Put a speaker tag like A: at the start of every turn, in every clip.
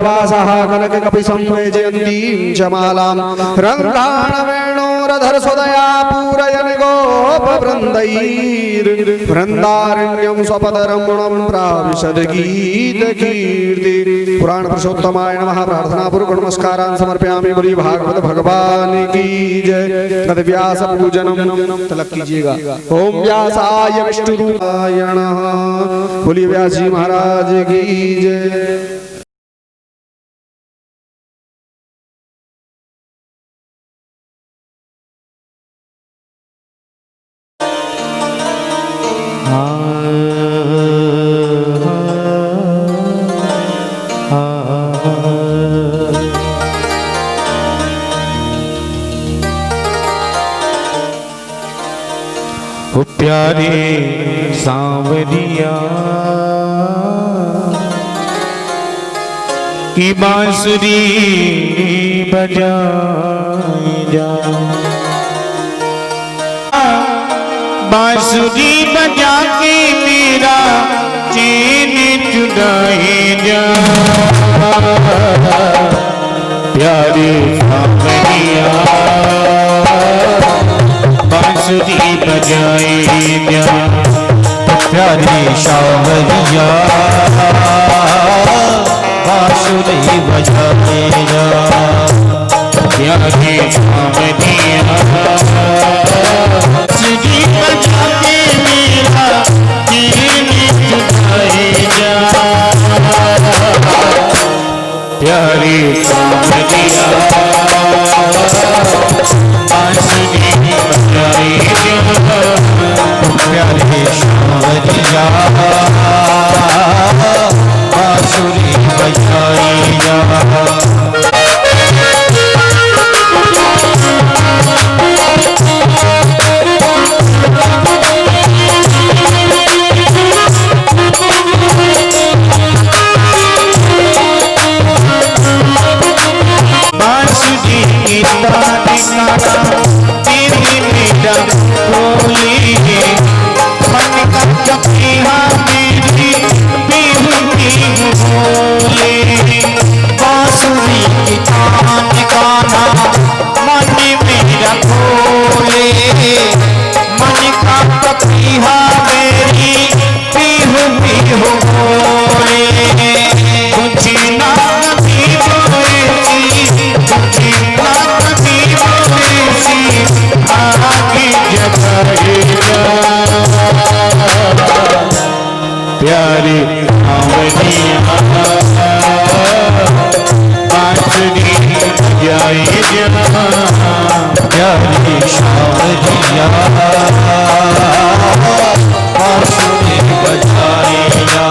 A: कल्पासः कनककपिसंवेजयन्तीं च मालां रङ्गाणवेणोरधर सुदया पूरयन् गोपवृन्दैर्वृन्दारण्यं स्वपदरमणं प्राविशद गीतकीर्ति। पुराण पुरुषोत्तमाय नमः। प्रार्थनापूर्वक नमस्कारान् समर्पयामि। बोलिए भागवत भगवान की जय। तद व्यास पूजनम तलक कीजिएगा। ओम व्यासाय विष्णुरूपाय नमः। बोलिए व्यास जी महाराज की जय।
B: प्यारे सांवरिया की बांसुरी बजाए जा, बांसुरी बजा के मेरा चैन चुराए जा। प्यारे सांवरिया बांसुरी बजाए जा, प्यारे सांवरिया बांसुरी बजाए जा। प्यारे सांवरिया बांसुरी बजा के मेरा चैन चुराए जा। प्यारे सांवरिया बांसुरी बजाए जा, प्यारे सांवरिया बांसुरी बजाए जा। बांसुरी की ताने काना तेरी मेरा बोले, मन का जपिया मेरी बिहू बिहू बोले। बांसुरी की ताने काना मन मेरा बोले, मन का जपिया मेरी बिहू बिहू बोले। तुझे ना कभी बोलेगी, तुझे ना कभी बोलेगी, आगे जगाए जा। प्यारे सांवरिया बांसुरी बजाए जा, प्यारे सांवरिया बांसुरी बजाए जा।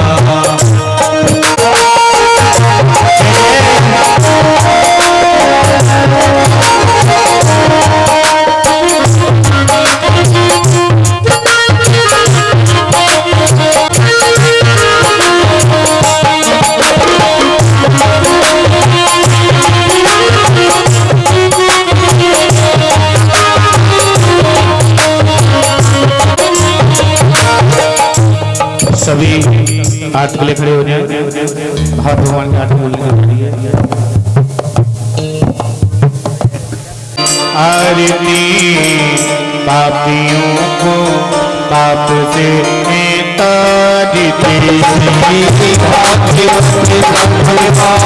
B: सभी हाथ के लिए खड़े हो जाए, हाथ भगवान के हाथ बोलने का है। आरती पापियों को पाप से ताजते से आरती पापियों को पाप से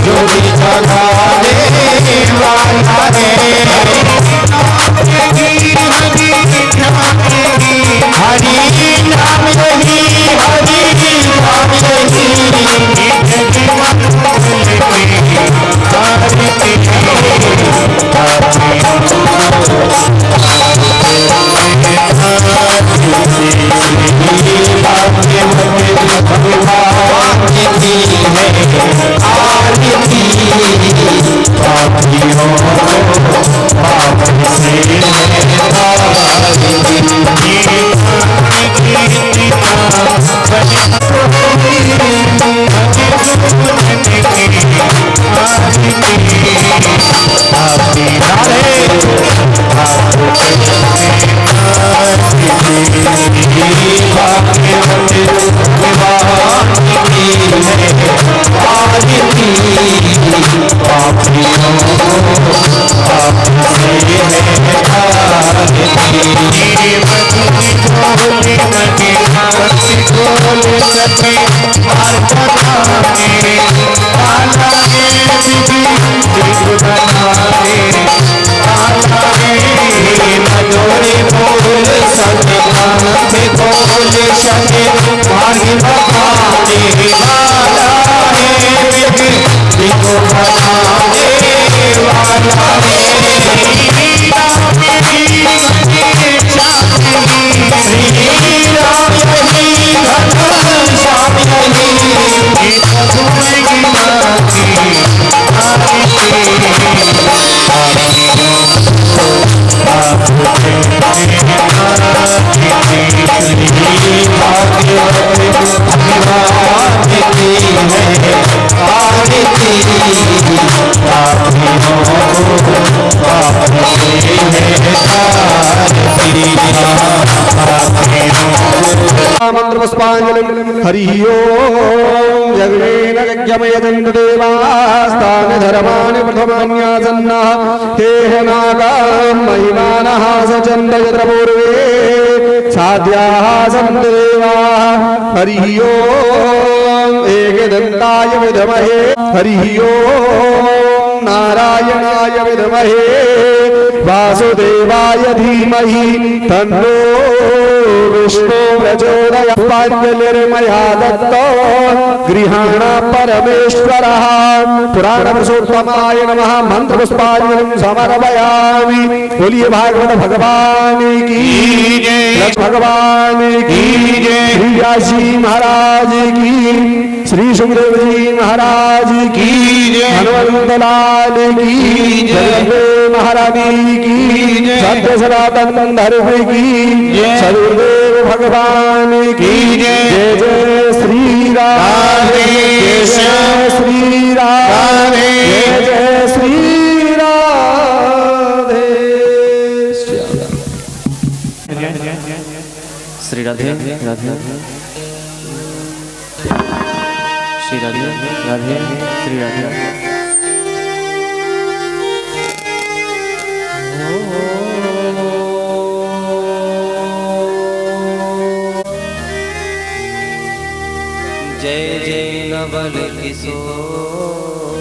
B: जो
A: मंत्र पुष्पांजलि हरि ओम यज्ञेन यज्ञमयजन्त देवास्तानि धर्माणि प्रथमान्यासन्नः तेह नागाम् महिमानः सचन्द यत्र पूर्वे साध्याः सन्ति देवाः हरि ओम एकदन्ताय विद्महे हरि ओम नारायणाय विद्महे वासुदेवाय धीमहि तन्नो विष्णु प्रचोदयात् पाञ्जलिर्मया दत्तो गृहाण परमेश्वरः पुराणपुरुषोत्तमाय नमः मंत्रपुष्पाञ्जलिं समर्पयामि। बोलिए भागवत भगवान की जय, भगवान की जय, श्री व्यास जी महाराज की, श्री सुखदेव जी महाराज की जय, हनुमंत लाल की जय, महारानी की सत्य सनातन धर्म की सदगुरुदेव भगवान की जय। जय श्री राम, जय श्री राम, जय श्री राधे
C: श्री राधे राधे श्री राधे राधे श्री राधे। जय जय नवल किशोर,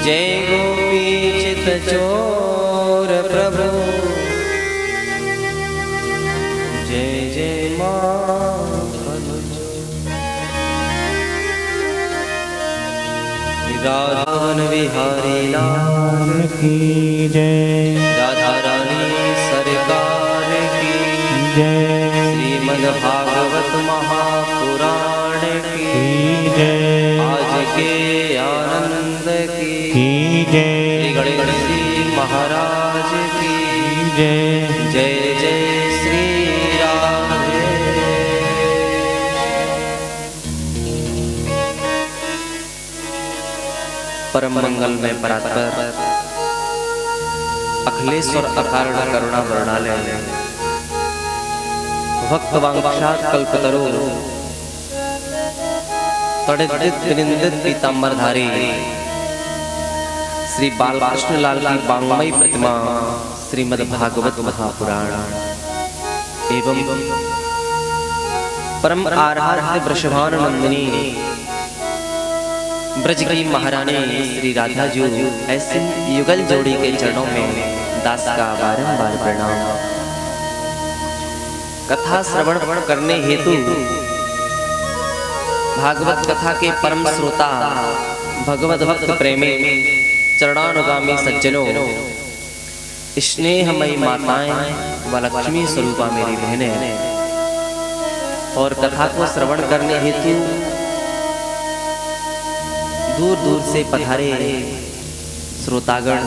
C: जय गोपी चित चोर प्रभु, जय जय राधावन बिहारी लाल
B: की जय,
C: राधा रानी सरकार की
B: जय,
C: श्रीमद् भागवत महापुराण की
B: जय,
C: आज के आनंद की
B: जय,
C: श्री गणेश जी महाराज की
B: जय।
C: जय जय श्री राधे। परम मंगल में परात्पर अखिलेश्वर अकारण करुणा वर्णालय भक्त वांक्षात कल्पतरु तड़ित विनिंदित पीतांबरधारी श्री बालकृष्ण लाल की वांग्मयी प्रतिमा श्रीमद् भागवत महापुराण एवं परम आराध्य वृषभानुनंदिनी ब्रज की महारानी श्री राधा जी ऐसी युगल जोड़ी के चरणों में दास का बारंबार प्रणाम। कथा श्रवण करने हेतु भागवत कथा के परम श्रोता भगवत भक्त प्रेमी चरणानुगामी सज्जनों, स्नेहमयी माताएं व लक्ष्मी स्वरूपा मेरी बहनें और कथा को श्रवण करने हेतु दूर दूर से पधारे श्रोतागण,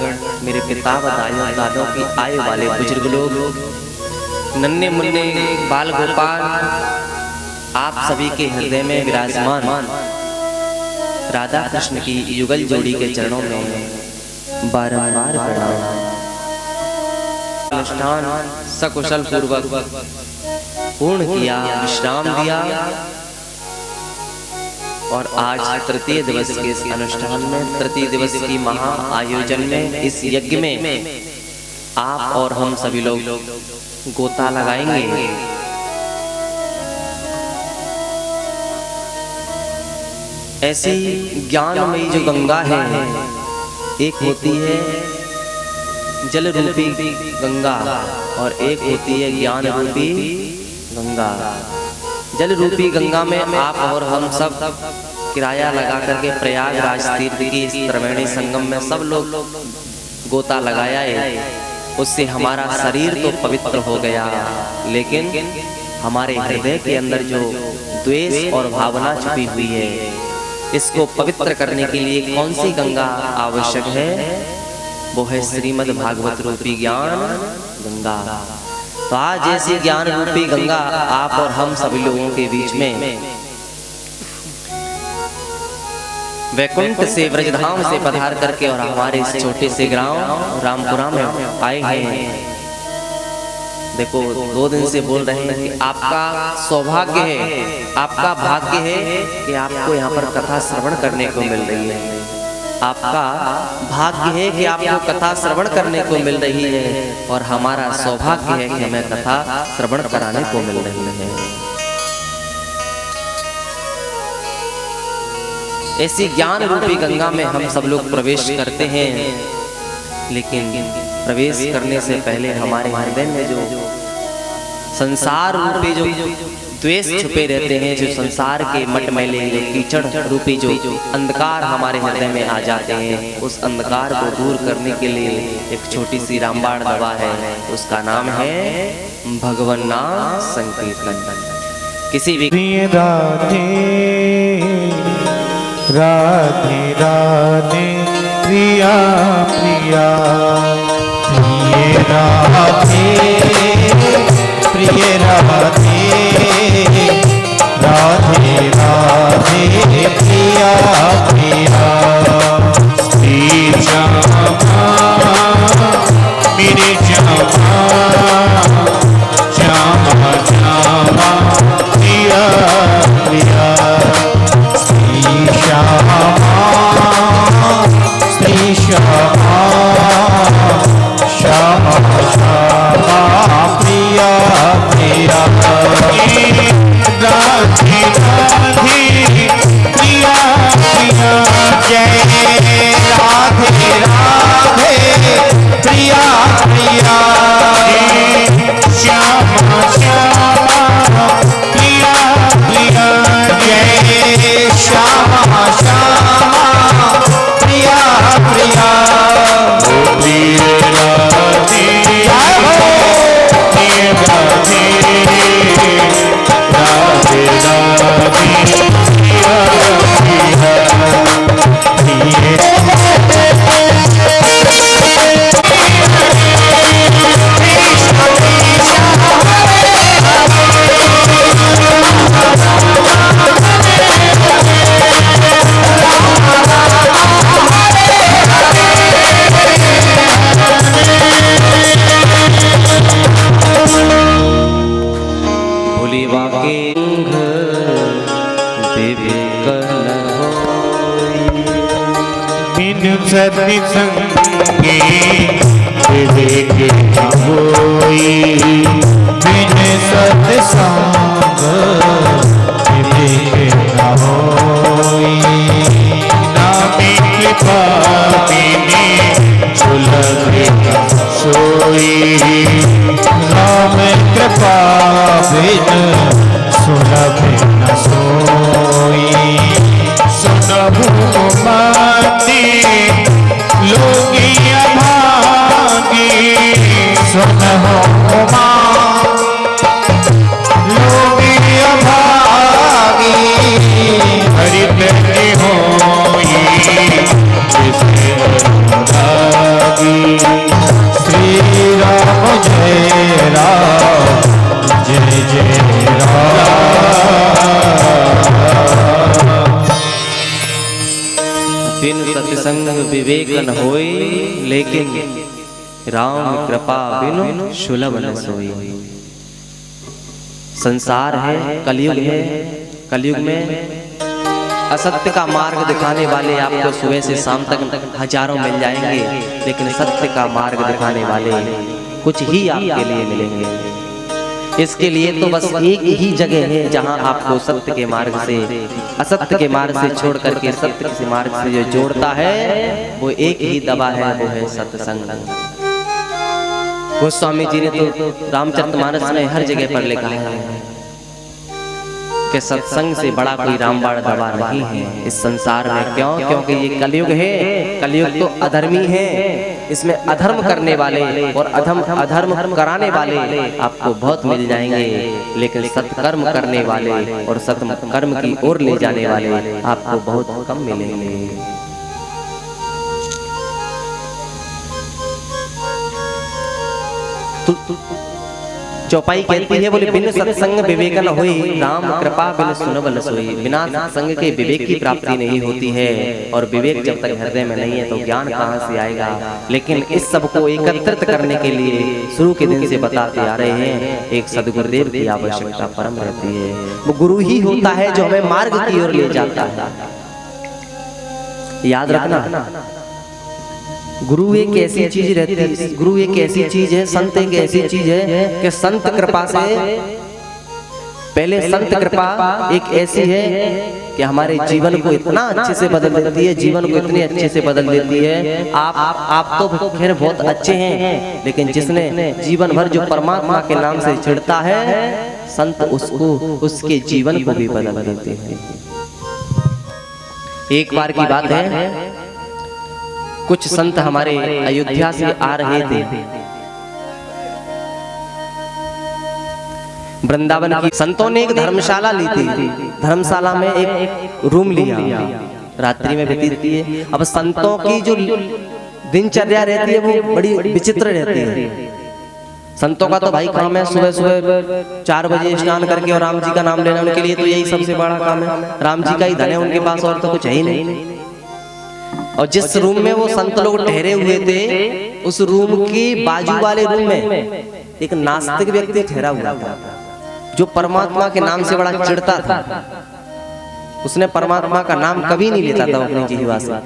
C: मेरे पिता व दादों की आयु वाले बुजुर्ग लोग, नन्हे मुन्ने बाल गोपाल, आप सभी के हृदय में विराजमान राधा कृष्ण की युगल जोड़ी के चरणों में बारंबार प्रणाम। अनुष्ठान सकुशल पूर्वक पूर्ण किया, विश्राम दिया और आज तृतीय दिवस के इस अनुष्ठान में, तृतीय दिवस की महा आयोजन में, इस यज्ञ में आप और हम सभी लोग गोता लगाएंगे। ऐसी ज्ञानमयी जो गंगा है, एक होती है जल रूपी गंगा और एक होती है ज्ञान रूपी गंगा। जल रूपी गंगा में आप और हम सब किराया लगा करके प्रयागराज तीर्थ की इस त्रिवेणी संगम में सब लोग गोता लगाया है। उससे हमारा शरीर तो पवित्र हो गया, लेकिन हमारे हृदय के अंदर जो द्वेष और भावना छुपी हुई है, इसको पवित्र करने के लिए कौन सी गंगा आवश्यक है? वो है श्रीमद् भागवत रूपी ज्ञान गंगा। तो आज ऐसी ज्ञान रूपी गंगा आप और हम सभी लोगों के बीच में वैकुंठ से ब्रजधाम से पधार करके और हमारे इस छोटे से ग्राम रामपुरा में आए हैं। देखो 2 दिन से बोल रहे हैं कि आपका सौभाग्य है, आपका भाग्य है कि आपको यहाँ पर कथा श्रवण करने को मिल रही है। आपका भाग्य है कि आपको कथा श्रवण करने को मिल रही है और हमारा सौभाग्य है कि हमें कथा श्रवण कराने को मिल रही है। ऐसी ज्ञान रूपी गंगा में हम सब लोग प्रवेश करते हैं, लेकिन प्रवेश करने से पहले हमारे हृदय में जो संसार रूपी जो द्वेष छुपे रहते हैं, जो संसार के मटमैले जो कीचड़ रूपी जो अंधकार हमारे हृदय में आ जाते हैं, उस अंधकार को दूर करने के लिए एक छोटी सी रामबाण दवा है, उसका नाम है भगवान नाम संकीर्तन। किसी भी
B: राधे राधे राधे प्रिया प्रिया प्रिय राधे प्रिय राधे राधे राधे प्रिया प्रिया श्री श्यामा मेरे श्यामा श्यामा श्यामा प्रिया प्रिया श्री श्यामा श्यामा श्यामा प्रिया प्रिया राधे राधे प्रिया प्रिया जय राधे राधे प्रिया प्रिया श्यामा श्यामा प्रिया प्रिया जय श्यामा श्यामा प्रिया प्रिया प्रिय राधे प्रिय राधे राधे राधे प्रिया सति संगे विवेक न होई बिन सत्संग विवेक न होई नामे कृपा बिने सुलभ सोई नाम कृपा बिन सुलभ न सोई सुनहु माते लोगी अभागी सुनहु लोगी अभागी हरि प्रेमी होई जिसे अनुरागी श्री राम जय राम जय जय राम।
C: बिन सत्संग विवेक न होई, लेकिन राम कृपा बिनु सुलभ न सोई। संसार है, कलयुग है। कलयुग में असत्य का मार्ग दिखाने वाले आपको सुबह से शाम तक हजारों मिल जाएंगे, लेकिन सत्य का मार्ग दिखाने वाले कुछ ही आपके लिए मिलेंगे। इसके लिए तो बस एक ही जगह है जहां आपको सत्य के मार्ग से असत्य के मार्ग से छोड़ करके सत्य के मार्ग से जो जोड़ता है, वो एक ही दवा है, वो है सत्संग। गोस्वामी जी ने तो रामचरितमानस में हर जगह पर लिखा है, कि सत्संग से बड़ा कोई रामबाण दवा नहीं है इस संसार में। क्यों? क्योंकि ये कलयुग है। कलयुग तो अधर्मी है, इसमें अधर्म करने वाले और अधर्म कराने वाले आपको बहुत मिल जाएंगे, लेकिन सत्कर्म करने वाले और सत्कर्म की ओर ले जाने वाले आपको बहुत कम मिलेंगे। चौपाई कहती है, बोले बिन सत्संग विवेक न होई, राम कृपा बिन सुनबन सोई। बिना सत्संग के विवेक की प्राप्ति नहीं होती है, और विवेक जब तक हृदय में नहीं है तो ज्ञान कहाँ से आएगा। लेकिन इस सब को एकत्रित करने के लिए शुरू के दिन से बताते आ रहे हैं, एक सदगुरुदेव की आवश्यकता परम रहती है। वो गुरु ही होता है जो हमें मार्ग की ओर ले जाता है। याद रखना, गुरु एक ऐसी चीज रहती है, गुरु एक ऐसी चीज है, संत एक ऐसी चीज है कि संत कृपा से पहले संत कृपा एक ऐसी है कि हमारे जीवन को इतना अच्छे से बदल देती है, जीवन को इतने अच्छे से बदल देती है। आप तो खैर बहुत अच्छे हैं, लेकिन जिसने जीवन भर जो परमात्मा के नाम से चिढ़ता है, संत उसको उसके जीवन को भी बदल देते हैं। एक बार की बात है, कुछ संत हमारे अयोध्या से आ रहे थे, वृंदावन की संतों ने एक धर्मशाला ली थी। धर्मशाला में एक रूम लिया, रात्रि में व्यतीत किए। अब संतों की जो दिनचर्या रहती है वो बड़ी विचित्र रहती है। संतों का तो भाई काम है सुबह सुबह 4 बजे स्नान करके और राम जी का नाम लेना, उनके लिए तो यही सबसे बड़ा काम है। राम जी का ही धन है उनके पास, और तो कुछ है ही नहीं। और जिस रूम में वो संत लोग ठहरे हुए थे, उस रूम के बाजू वाले रूम में एक नास्तिक व्यक्ति ठहरा हुआ था, जो परमात्मा के नाम से बड़ा चिढ़ता था। उसने परमात्मा का नाम कभी नहीं लेता था अपनी जिह्वा से।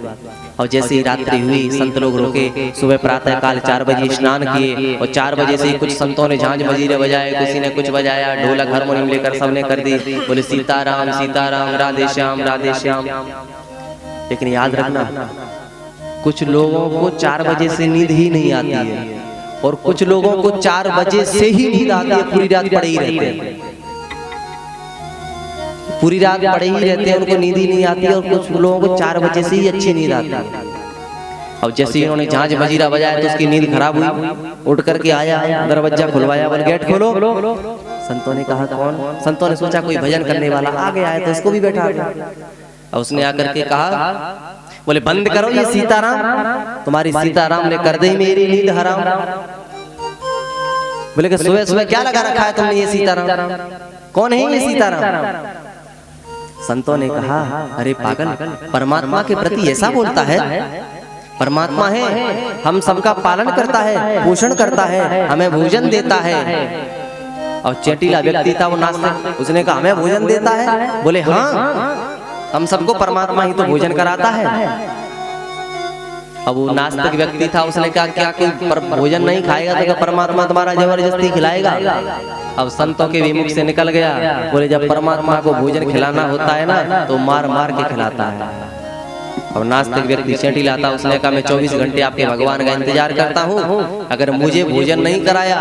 C: और जैसे ही रात्रि हुई, संत लोग रुके, सुबह प्रातः काल 4 बजे स्नान किए, और 4 बजे से कुछ संतों ने झांझ मजीरे बजाए, किसी ने कुछ बजाया, ढोलक हारमोनियम लेकर सबने कर दी, बोले सीताराम सीताराम, राधे श्याम राधे श्याम। लेकिन याद रखना, कुछ लोगों को 4 बजे से नींद ही नहीं आती है, और कुछ लोगों को 4 बजे से ही नींद आती है, पूरी रात पड़े ही रहते हैं, पूरी रात पड़े ही रहते हैं, उनको नींद ही नहीं आती है। और कुछ लोगों को 4 बजे से ही अच्छी नींद आती है। और जैसे ही उन्होंने झांझ मजीरा बजाया तो उसकी नींद खराब हुई, उठ करके आया, दरवाजा खुलवाया, बोले गेट खोलो। संतों ने कहा कौन? संतों ने सोचा कोई भजन करने वाला आ गया है, तो इसको भी बैठा दिया। और उसने आकर के कहा, बोले बंद करो ये सीताराम, तुम्हारी सीताराम ने कर दी मेरी नींद हराम। बोले कि सुबह सुबह क्या लगा रखा है तुमने ये सीताराम, कौन है ये सीताराम? संतों ने कहा, अरे पागल, परमात्मा के प्रति ऐसा बोलता है? परमात्मा है, हम सबका पालन करता है, पोषण करता है, हमें भोजन देता है। और चेटीला व्यक्ति था वो नास्तिक, उसने कहा हमें भोजन देता है? बोले हाँ, हम सबको परमात्मा ही तो भोजन कराता है। अब वो नास्तिक व्यक्ति था, उसने कहा क्या कोई भोजन नहीं खाएगा तो क्या परमात्मा तुम्हारा जबरदस्ती खिलाएगा? अब संतों के विमुख से निकल गया, बोले जब परमात्मा को भोजन खिलाना होता है ना, तो मार मार के खिलाता है। और नास्तिक व्यक्ति चेटीला था, उसने कहा मैं 24 घंटे आपके भगवान का इंतजार करता हूँ, अगर मुझे भोजन नहीं कराया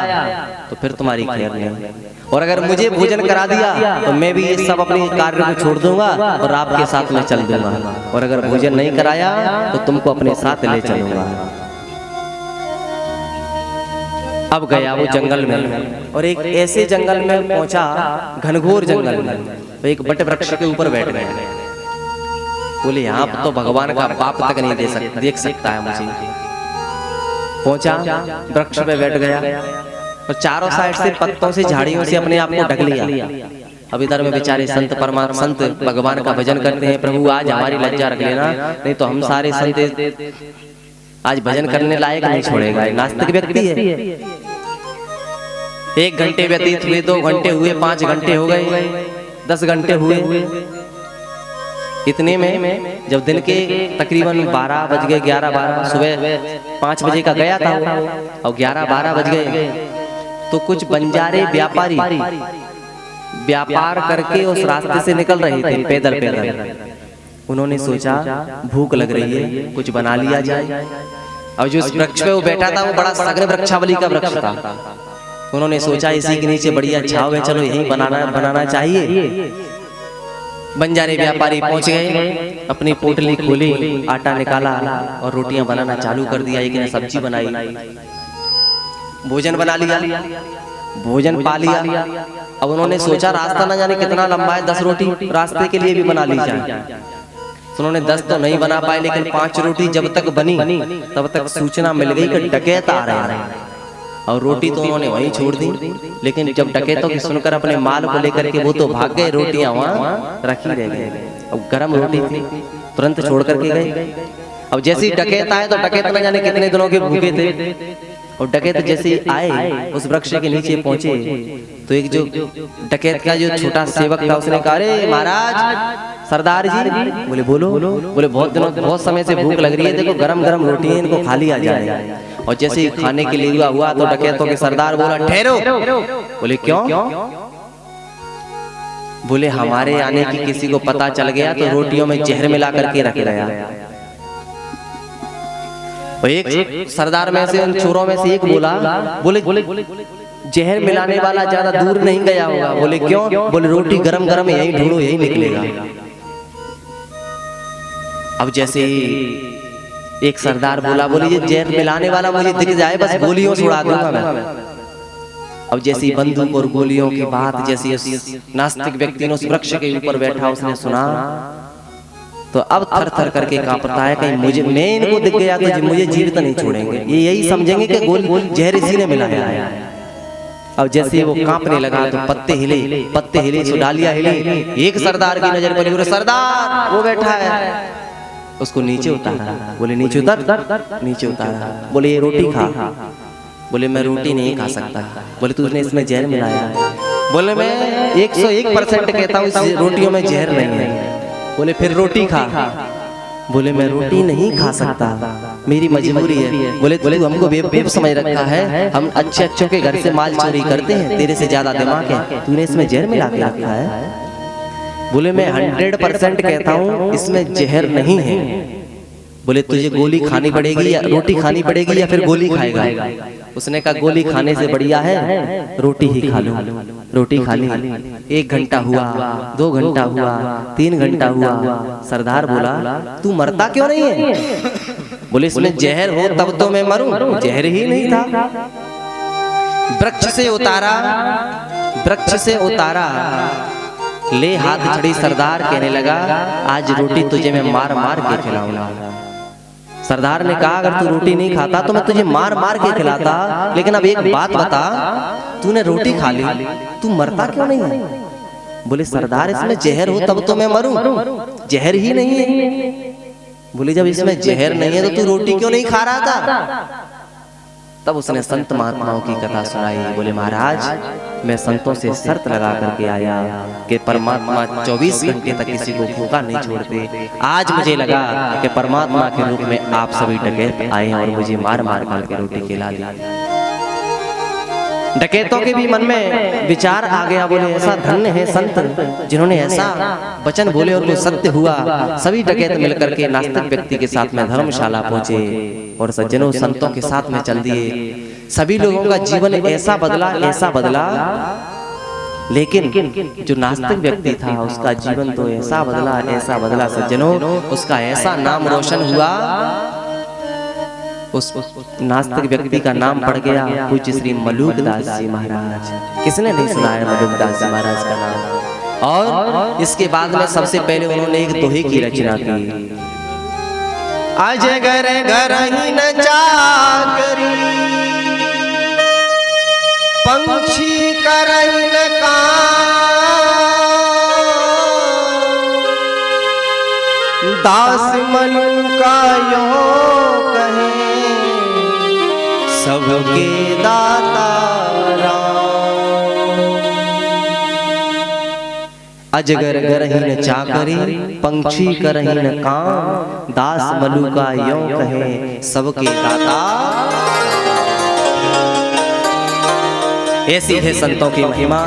C: तो फिर तुम्हारी खैर नहीं, और अगर मुझे भोजन करा दिया तो मैं भी ये सब अपने कार्य को छोड़ दूंगा और आपके साथ में चल दूंगा, और अगर भोजन नहीं कराया तो तुमको अपने साथ ले चलूंगा। अब गया वो जंगल में, और एक ऐसे जंगल में पहुंचा, घनघोर जंगल में, तो एक बट वृक्ष के ऊपर बैठ गए। बोले यहाँ तो भगवान का बाप तक नहीं देख सकता है मुझे। पहुंचा, वृक्ष पे बैठ गया, और चारों साइड से पत्तों से, झाड़ियों से अपने आप को ढक लिया। अब इधर में बेचारे संत परमात्मा संत भगवान का भजन करते हैं, प्रभु आज हमारी लज्जा रख लेना, नहीं तो हम सारे संत आज भजन करने लायक नहीं छोड़ेगा। नास्तिक व्यक्ति है। 1 घंटे व्यतीत हुए, 2 घंटे हुए, 5 घंटे हो गए, 10 घंटे हुए। इतने में जब दिन के तकरीबन 12 बज गए, 11-12, सुबह 5 बजे का गया था और 11-12 बज गए, तो कुछ बंजारे व्यापारी व्यापार करके उस रास्ते से निकल रहे थे, पैदल पैदल। उन्होंने सोचा भूख लग रही है, कुछ बना लिया जाए। और जो इस वृक्ष पे वो बैठा था वो बड़ा सघन वृक्षावली का वृक्ष था। उन्होंने सोचा इसी के नीचे बढ़िया छाव है, चलो यहीं बनाना चाहिए। बंजारे व्यापारी पहुंच गए, अपनी पोटली खोली, आटा निकाला और रोटियां बनाना चालू कर दिया। एक ने सब्जी बनाई, भोजन बना लिया, भोजन पा लिया। अब उन्होंने सोचा रास्ता ना जाने कितना लंबा है, 10 रोटी रास्ते के लिए भी बना ली जाए। तो उन्होंने 10 तो नहीं बना पाए, लेकिन 5 रोटी जब तक बनी तब तक सूचना मिल गई कि डकैत आ रहे हैं। और रोटी तो उन्होंने वहीं छोड़ दी, लेकिन जब डकैतों की सुनकर अपने माल को लेकर के वो तो भाग गए, रोटियां वहां रखी रह गई। अब गरम रोटी थी, तुरंत छोड़ करके गए। अब जैसे ही डकैत आए तो डकैत न जाने कितने दिनों के भूखे थे, और डकैत जैसे ही आए उस वृक्ष के नीचे पहुंचे तो एक जो डकैत का जो छोटा सेवक था उसने कहा, अरे महाराज सरदार जी। बोले बोलो। बोले बहुत समय से भूख लग रही है, देखो गरम गरम रोटी है, इनको खा लिया जाए। और जैसे ही खाने के लिए हुआ तो डकैतों के सरदार बोला, ठहरो। बोले क्यों? बोले हमारे आने की किसी को पता चल गया तो रोटियों में जहर मिला करके रख गया। एक सरदार में से उन चोरों में से एक बोला, बोले जहर मिलाने वाला ज्यादा दूर नहीं गया होगा। बोले क्यों? बोले रोटी गरम गरम यही ढूंढो, यही निकलेगा। अब जैसे एक सरदार बोला, बोले ये जहर मिलाने वाला मुझे दिख जाए, बस गोलियों से उड़ा दूंगा मैं। अब जैसी बंदूक और गोलियों की बात जैसी नास्तिक व्यक्ति ने उस वृक्ष के ऊपर बैठा उसने सुना तो अब थर थर करके कांपता है, कहीं मैं इनको दिख गया तो मुझे जीवित नहीं छोड़ेंगे। ये यही समझेंगे कि जहर इसी ने मिलाया है। अब जैसे वो कांपने लगा तो पत्ते हिले, सो डालियां हिली। एक सरदार की नजर पड़ी, बोले सरदार वो बैठा है, उसको नीचे उतारा। बोले नीचे उतार, नीचे उतारा। बोले ये रोटी खा। बोले मैं रोटी नहीं खा सकता। बोले तूने इसमें जहर मिलाया है। बोले मैं 101% कहता हूँ इस रोटियों में जहर नहीं है। बोले फिर रोटी खा। बोले मैं रोटी नहीं खा सकता, मेरी मजबूरी है। बोले तू हमको बेवकूफ समझ रखा है, हम अच्छे अच्छों के घर से माल चोरी करते हैं, तेरे से ज्यादा दिमाग है, तूने इसमें जहर मिला के रखा है। बोले मैं 100% कहता हूँ इसमें जहर नहीं है। बोले तुझे गोली खानी पड़ेगी या रोटी खानी पड़ेगी या फिर गोली खाएगा? उसने कहा गोली खाने से बढ़िया है रोटी ही खा लो। रोटी खा ली। 1 घंटा हुआ, 2 घंटा हुआ, 3 घंटा हुआ। सरदार बोला तू मरता क्यों नहीं है? बोले इसमें जहर हो तब तो मैं मरूं, जहर ही नहीं था। वृक्ष से उतारा, ले हाथ चढ़ी। सरदार कहने लगा आज रोटी तुझे मैं मार मार के खिलाऊंगा। सरदार ने कहा अगर तू रोटी नहीं खाता तो मैं तुझे मार मार के खिलाता, लेकिन अब एक बात बता, तूने रोटी खा ली, तू मरता क्यों नहीं है? बोले सरदार इसमें जहर हो तब तो मैं मरूं, जहर ही नहीं है। बोले जब इसमें जहर नहीं है तो तू रोटी क्यों नहीं खा रहा था? तब उसने संत महात्माओं की कथा सुनाई। बोले महाराज मैं संतों से शर्त लगा करके आया कि परमात्मा 24 घंटे तक किसी को भूखा नहीं छोड़ते। आज मुझे लगा कि परमात्मा के रूप में आप सभी डकैत आए हैं और मुझे मार मार करके रोटी खिला दी। डकैतों के भी मन में विचार आ गया। बोले ऐसा धन्य है संत जिन्होंने ऐसा वचन बोले और वो सत्य हुआ। सभी डकैत मिलकर के नास्तिक व्यक्ति के साथ में धर्मशाला पहुंचे और सज्जनों संतों के साथ में चल दिए। सभी लोगों का जीवन ऐसा बदला, लेकिन जो नास्तिक व्यक्ति था उसका जीवन तो ऐसा बदला सज्जनों, उसका ऐसा नाम रोशन हुआ। उस नास्तिक व्यक्ति का नाम पड़ गया पूज्य श्री मलूकदास जी महाराज। किसने नहीं सुना है मलूकदास जी महाराज का नाम? और इसके बाद में सबसे पहले उन्होंने एक दोहे की रचना की। अजगर घर ही न चाकरी, पंछी करही न काम, दास मनु का यो कहे सबके दाता राम। अजगर गरही न चाकरी, पंछी करही न काम, दास मलू का यों कहे सबके दाता। ऐसी है संतों की महिमा,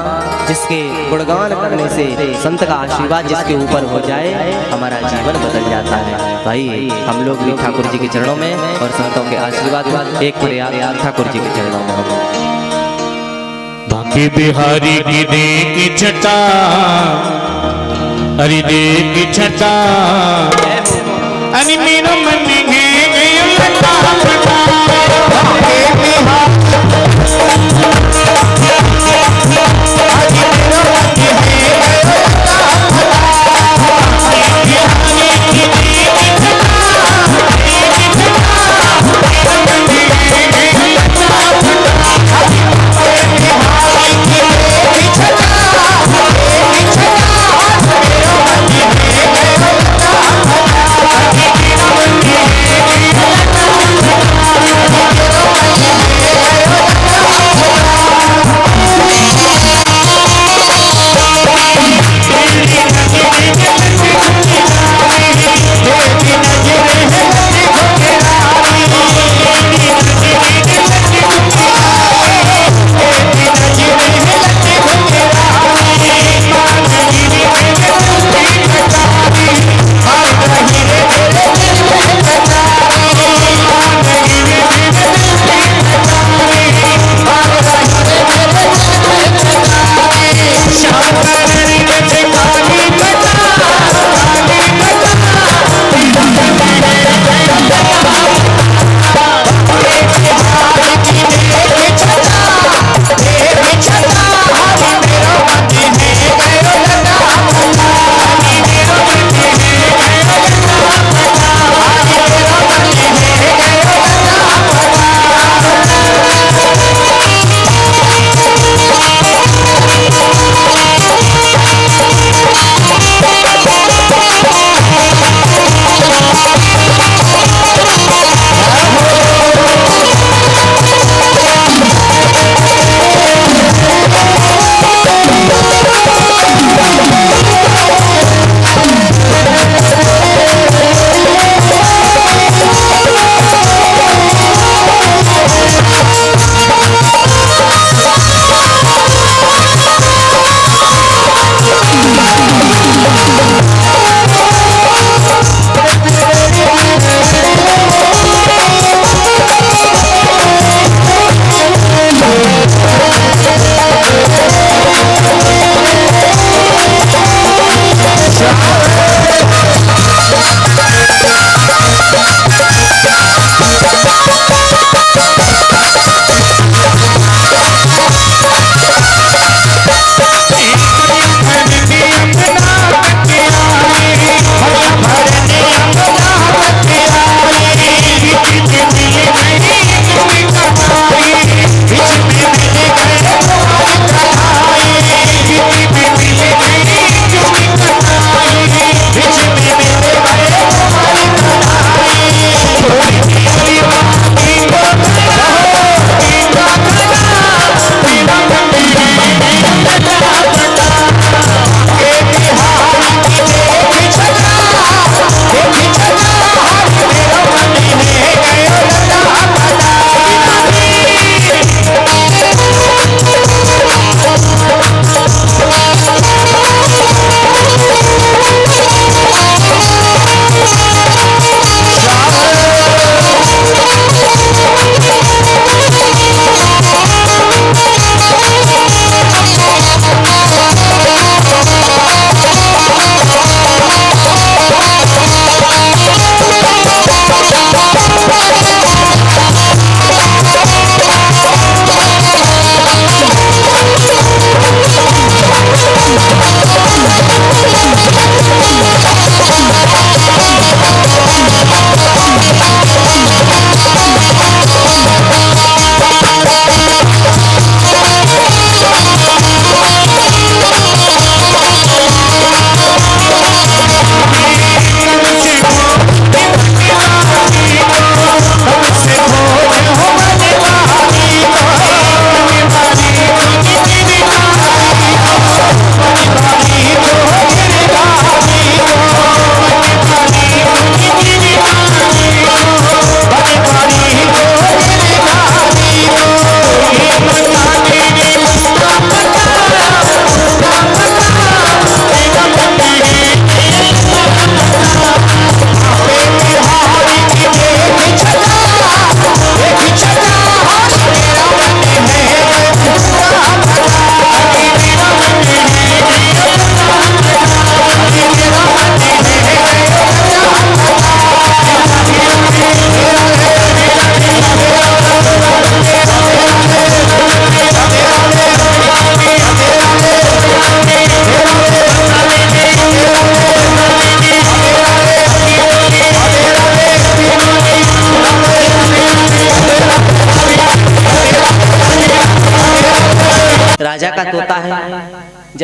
C: जिसके गुणगान करने से संत का आशीर्वाद जिसके ऊपर हो जाए हमारा जीवन बदल जाता है। भाई हम लोग भी ठाकुर जी के चरणों में और संतों के आशीर्वाद एक प्रयास ठाकुर जी के चरणों में।
B: बांके बिहारी की दे की छटा, हरि देव की छटा अनि मेरो मन है गयो लटा फटा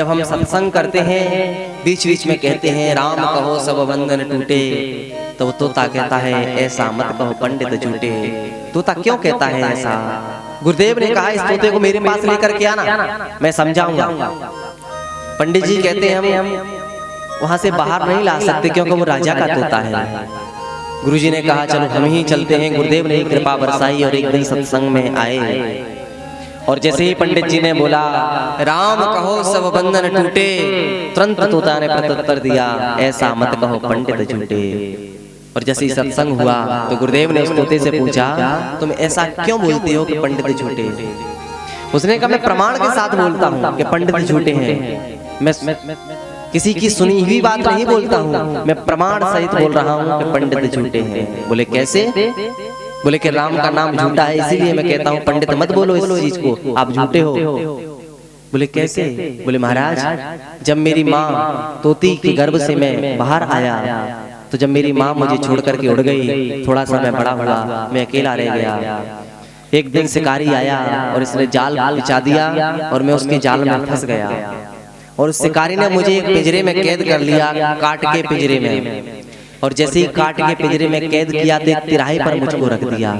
C: जब हम सत्संग करते हैं बीच बीच में कहते हैं राम कहो सब बंधन टूटे, तो तोता कहता है ऐसा मत कहो पंडित झूठे। तोता क्यों कहता है ऐसा? गुरुदेव ने कहा इस तोते को मेरे पास लेकर के आना, मैं समझाऊंगा। पंडित जी कहते हैं हम वहां से बाहर नहीं ला सकते क्योंकि वो राजा का तोता है। गुरुजी ने कहा चलो हम ही चलते हैं। गुरुदेव ने कृपा बरसाई और एक दिन सत्संग में आए, और जैसे ही पंडित जी ने बोला राम कहो सब बंधन टूटे, तुरंत तोता ने प्रत्युत्तर दिया ऐसा मत कहो पंडित झूठे। और जैसे ही सत्संग हुआ तो गुरुदेव ने उस तोते से पूछा तुम ऐसा क्यों बोलते हो कि पंडित झूठे? उसने कहा मैं प्रमाण के साथ बोलता हूँ कि पंडित झूठे हैं। मैं किसी की सुनी हुई बात नहीं बोलता हूँ, मैं प्रमाण सहित बोल रहा हूँ कि पंडित झूठे हैं। बोले कैसे? बोले कि राम का नाम झूठा है इसीलिए मैं कहता हूँ पंडित मत बोलो इस चीज को, आप झूठे हो। बोले कैसे? बोले महाराज जब मेरी माँ तोती के गर्भ से मैं बाहर आया तो जब मेरी माँ मुझे छोड़ करके उड़ गई, थोड़ा सा मैं बड़ा हुआ, मैं अकेला रह गया। एक दिन शिकारी आया और इसने जाल बिछा दिया और मैं उसके जाल में फंस गया, और उस शिकारी ने मुझे एक पिंजरे में कैद कर लिया, काट के पिंजरे में। और जैसे ही काट के पिंजरे में कैद किया तो एक तिराहे पर मुझको रख दिया,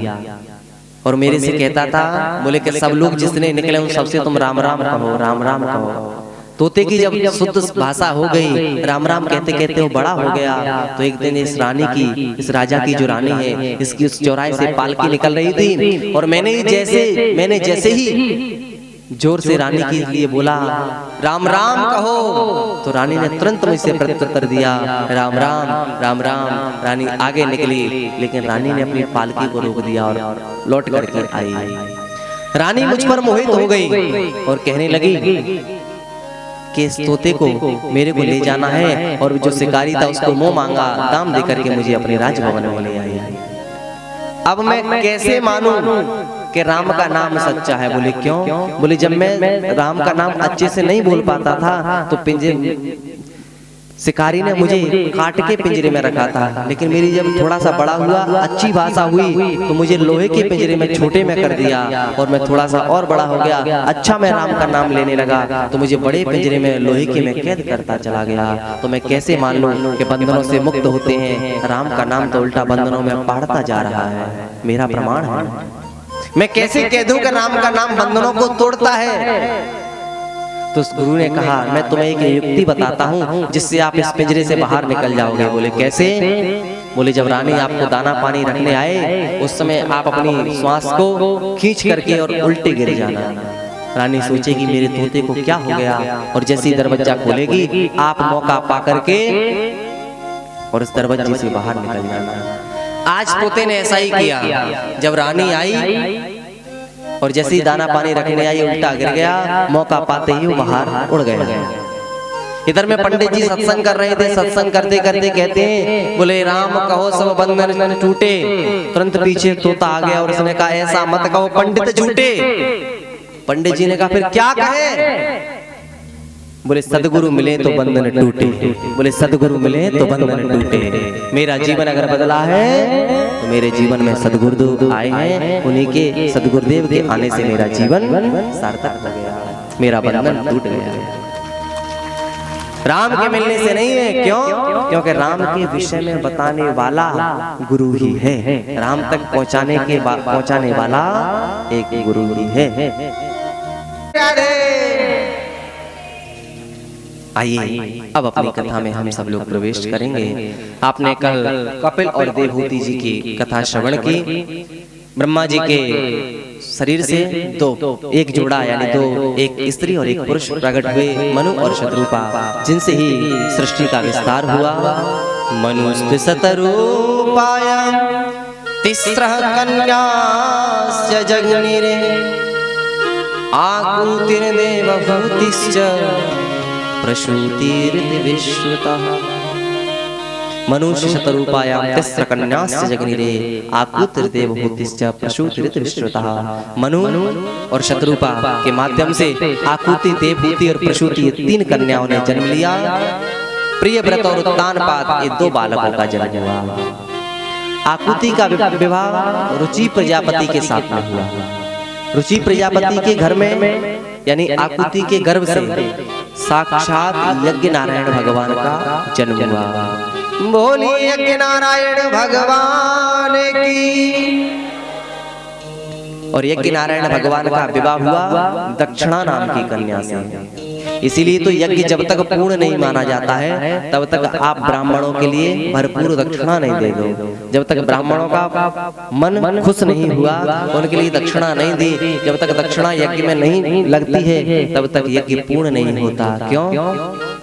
C: और मेरे से कहता था बोले कि सब लोग जिसने निकले उन सबसे तुम राम राम कहो, राम राम कहो। तोते की जब शुद्ध भाषा हो गई, राम राम कहते कहते वो बड़ा हो गया। तो एक दिन इस रानी की, इस राजा की जो रानी है, इसकी उस चौराहे से पालकी निकल रही थी, और मैंने जैसे ही जोर से रानी के लिए बोला राम राम कहो, तो रानी ने तुरंत मुझसे प्रत्युत्तर दिया राम राम राम राम। रानी आगे निकली, लेकिन रानी ने अपनी पालकी को रोक दिया और लौट करके आई। रानी मुझ पर मोहित हो गई और कहने लगी कि इस तोते को मेरे को ले जाना है, और जो शिकारी था उसको मुंह मांगा दाम देकर के मुझे अपने राजभवन में ले आई। अब मैं कैसे मानूं कि राम का नाम सच्चा है? बोले क्यों? बोले जब मैं राम का नाम अच्छे से नहीं बोल पाता था तो पिंजरे शिकारी ने मुझे काट के पिंजरे में रखा था, लेकिन मेरी जब थोड़ा सा बड़ा हुआ, अच्छी भाषा हुई, तो मुझे लोहे के पिंजरे में छोटे में कर दिया, और मैं थोड़ा सा और बड़ा हो गया, अच्छा मैं राम का नाम लेने लगा, तो मुझे बड़े पिंजरे में लोहे के में कैद करता चला गया। तो मैं कैसे मान लूं कि बंधनों से मुक्त होते हैं? राम का नाम तो उल्टा बंधनों में बढ़ता जा रहा है, मेरा प्रमाण है। मैं कैसे कह दूं कि राम का नाम बंधनों को तोड़ता है? तो उस गुरु ने कहा मैं तुम्हें एक युक्ति बताता हूँ जिससे आप इस पिंजरे से बाहर निकल जाओगे। बोले कैसे? बोले जब रानी आपको दाना पानी रखने आए उस समय आप अपनी श्वास को खींच करके और उल्टे गिर जाना। रानी सोचेगी मेरे तोते को क्या हो गया, और जैसे ही दरवाजा खोलेगी आप मौका पा करके और इस दरवाजे से बाहर निकल जाना। आज तोते ने ऐसा ही किया। जब रानी आई और जैसे ही दाना पानी रखने आई उल्टा गिर गया, मौका पाते ही वो बाहर उड़ गया। इधर में पंडित जी सत्संग कर रहे थे, सत्संग करते करते कहते हैं बोले राम कहो सब बंधन टूटे। तुरंत पीछे तोता आ गया और उसने कहा ऐसा मत कहो पंडित झूठे। पंडित जी ने कहा फिर क्या कहे? बोले सदगुरु मिले तो बंधन टूटे। बोले सदगुरु मिले तो बंधन टूटे। मेरा जीवन अगर बदला है तो मेरे जीवन में सदगुरुदेव आए हैं, उन्हीं के सदगुरुदेव के आने से मेरा जीवन सार्थक हो गया, मेरा बंधन टूट गया। राम के मिलने से नहीं है। क्यों? क्योंकि राम के विषय में बताने वाला गुरु ही है, राम तक पहुंचाने वाला एक गुरु ही है। आइए अब अपनी कथा में हम सब लोग प्रवेश करेंगे। आपने कल कपिल और देवहूति जी की कथा श्रवण की। ब्रह्मा जी के शरीर से एक जोड़ा यानी दो, एक स्त्री और एक पुरुष प्रकट हुए, मनु और शत्रुपा, जिनसे ही सृष्टि का विस्तार हुआ। मनुष्य शतरूपायां तिस्रः कन्याश्च जग्निरे आकुतिर्देवभूतिश्च प्रसूतिर्विश्रुतः। मनुष्य शतरूपायां तिस्र कन्याश्च जग्निरे आकुतिर्देवभूतिश्च प्रसूतिर्विश्रुतः। मनु और शतरूपा के माध्यम से आकुति, देवभूति और प्रसूति ये तीन कन्याओं ने जन्म लिया। प्रियव्रत और उत्तानपाद ये दो बालकों का जन्म हुआ। आकुति का विवाह रुचि प्रजापति के साथ में हुआ। रुचि प्रजापति के घर में यानी आकुति के गर्भ से साक्षात यज्ञ नारायण भगवान का जन्म हुआ। बोलिए यज्ञ नारायण भगवान की। और यज्ञ नारायण भगवान का विवाह हुआ दक्षिणा नाम की कन्या से। इसीलिए तो यज्ञ जब तक पूर्ण नहीं माना जाता है तब तक आप ब्राह्मणों के लिए भरपूर दक्षिणा नहीं दे दो। जब तक ब्राह्मणों का मन खुश नहीं हुआ, उनके लिए दक्षिणा नहीं दी, जब तक दक्षिणा यज्ञ में नहीं लगती है तब तक यज्ञ पूर्ण नहीं होता। क्यों?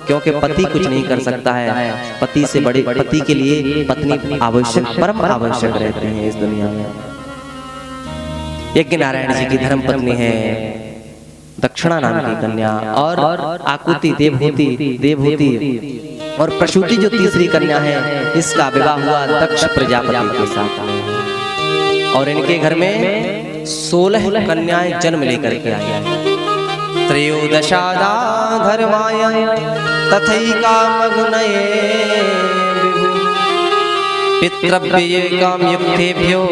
C: क्योंकि पति कुछ नहीं कर सकता है। पति से बड़े, पति के लिए पत्नी आवश्यक, परम आवश्यक रहती है इस दुनिया में। यज्ञ नारायण जी की धर्म पत्नी है दक्षिणा नाम की कन्या, और आकुति देवहूति और प्रसूति जो तीसरी कन्या है, इसका विवाह हुआ दक्ष प्रजापति के साथ। और इनके घर में 16 कन्याएं जन्म लेकर के आई हैं। त्रयोदशादा धर्माय तथैका मग्नये पितृव्यये कामयुक्तेभ्यो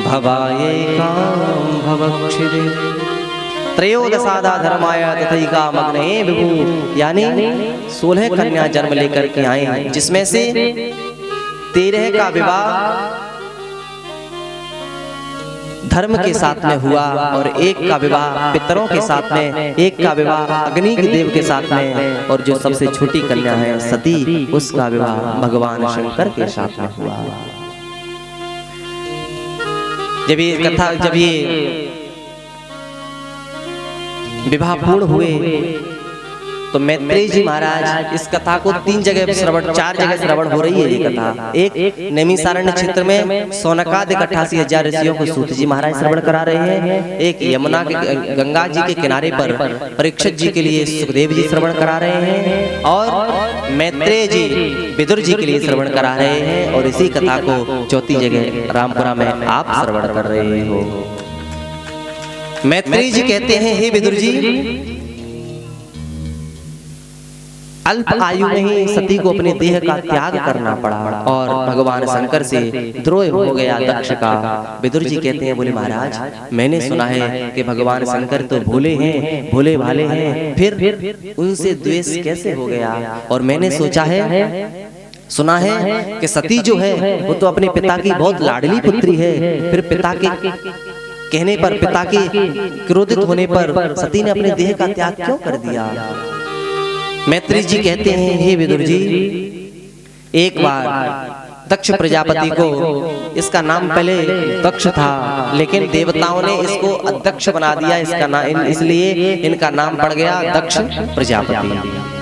C: भवाये काम भवक्षिरे। त्रयोदशादा धर्माय तथैका मग्नये विभु, यानी 16 कन्या जन्म लेकर के आई, जिसमें से 13 का विवाह धर्म के साथ में हुआ और एक का विवाह पितरों के साथ में, एक का विवाह अग्नि के देव के साथ में, और जो सबसे छोटी कन्या है सती, उसका विवाह भगवान शंकर के साथ में हुआ। जब ये विवाह पूर्ण हुए तो मैत्रेय जी महाराज इस कथा को 4 जगह श्रवण हो रही है। ये कथा एक नैमिषारण्य क्षेत्र में सौनकादि 88,000 ऋषियों को सूत जी महाराज श्रवण करा रहे हैं। एक यमुना के गंगा जी के किनारे पर परीक्षित जी के लिए सुखदेव जी श्रवण करा रहे हैं, और मैत्रेय जी विदुर जी के लिए श्रवण करा रहे हैं। और इसी कथा को 4 जगह रामपुरा में आप श्रवण कर रहे हो। मैत्रेय जी कहते हैं, हे विदुर जी, अल्प आयु में ही सती को अपने देह का त्याग करना पड़ा और भगवान शंकर से द्रोह हो गया दक्ष का। विदुर जी कहते हैं, बोले महाराज, मैंने सुना है कि भगवान शंकर तो भोले हैं, भोले भाले हैं, फिर उनसे द्वेष कैसे हो गया? और मैंने सुना है कि सती जो है वो तो अपने पिता की बहुत लाडली पुत्री है, फिर पिता के कहने पर, पिता के क्रोधित होने पर सती ने अपने देह का त्याग क्यों कर दिया? मैत्रेय जी कहते हैं, हे विदुर जी, एक बार दक्ष प्रजापति को, इसका नाम पहले दक्ष था लेकिन देवताओं ने इसको अदक्ष बना दिया, इसका नाम, इसलिए इनका नाम पड़ गया दक्ष प्रजापति।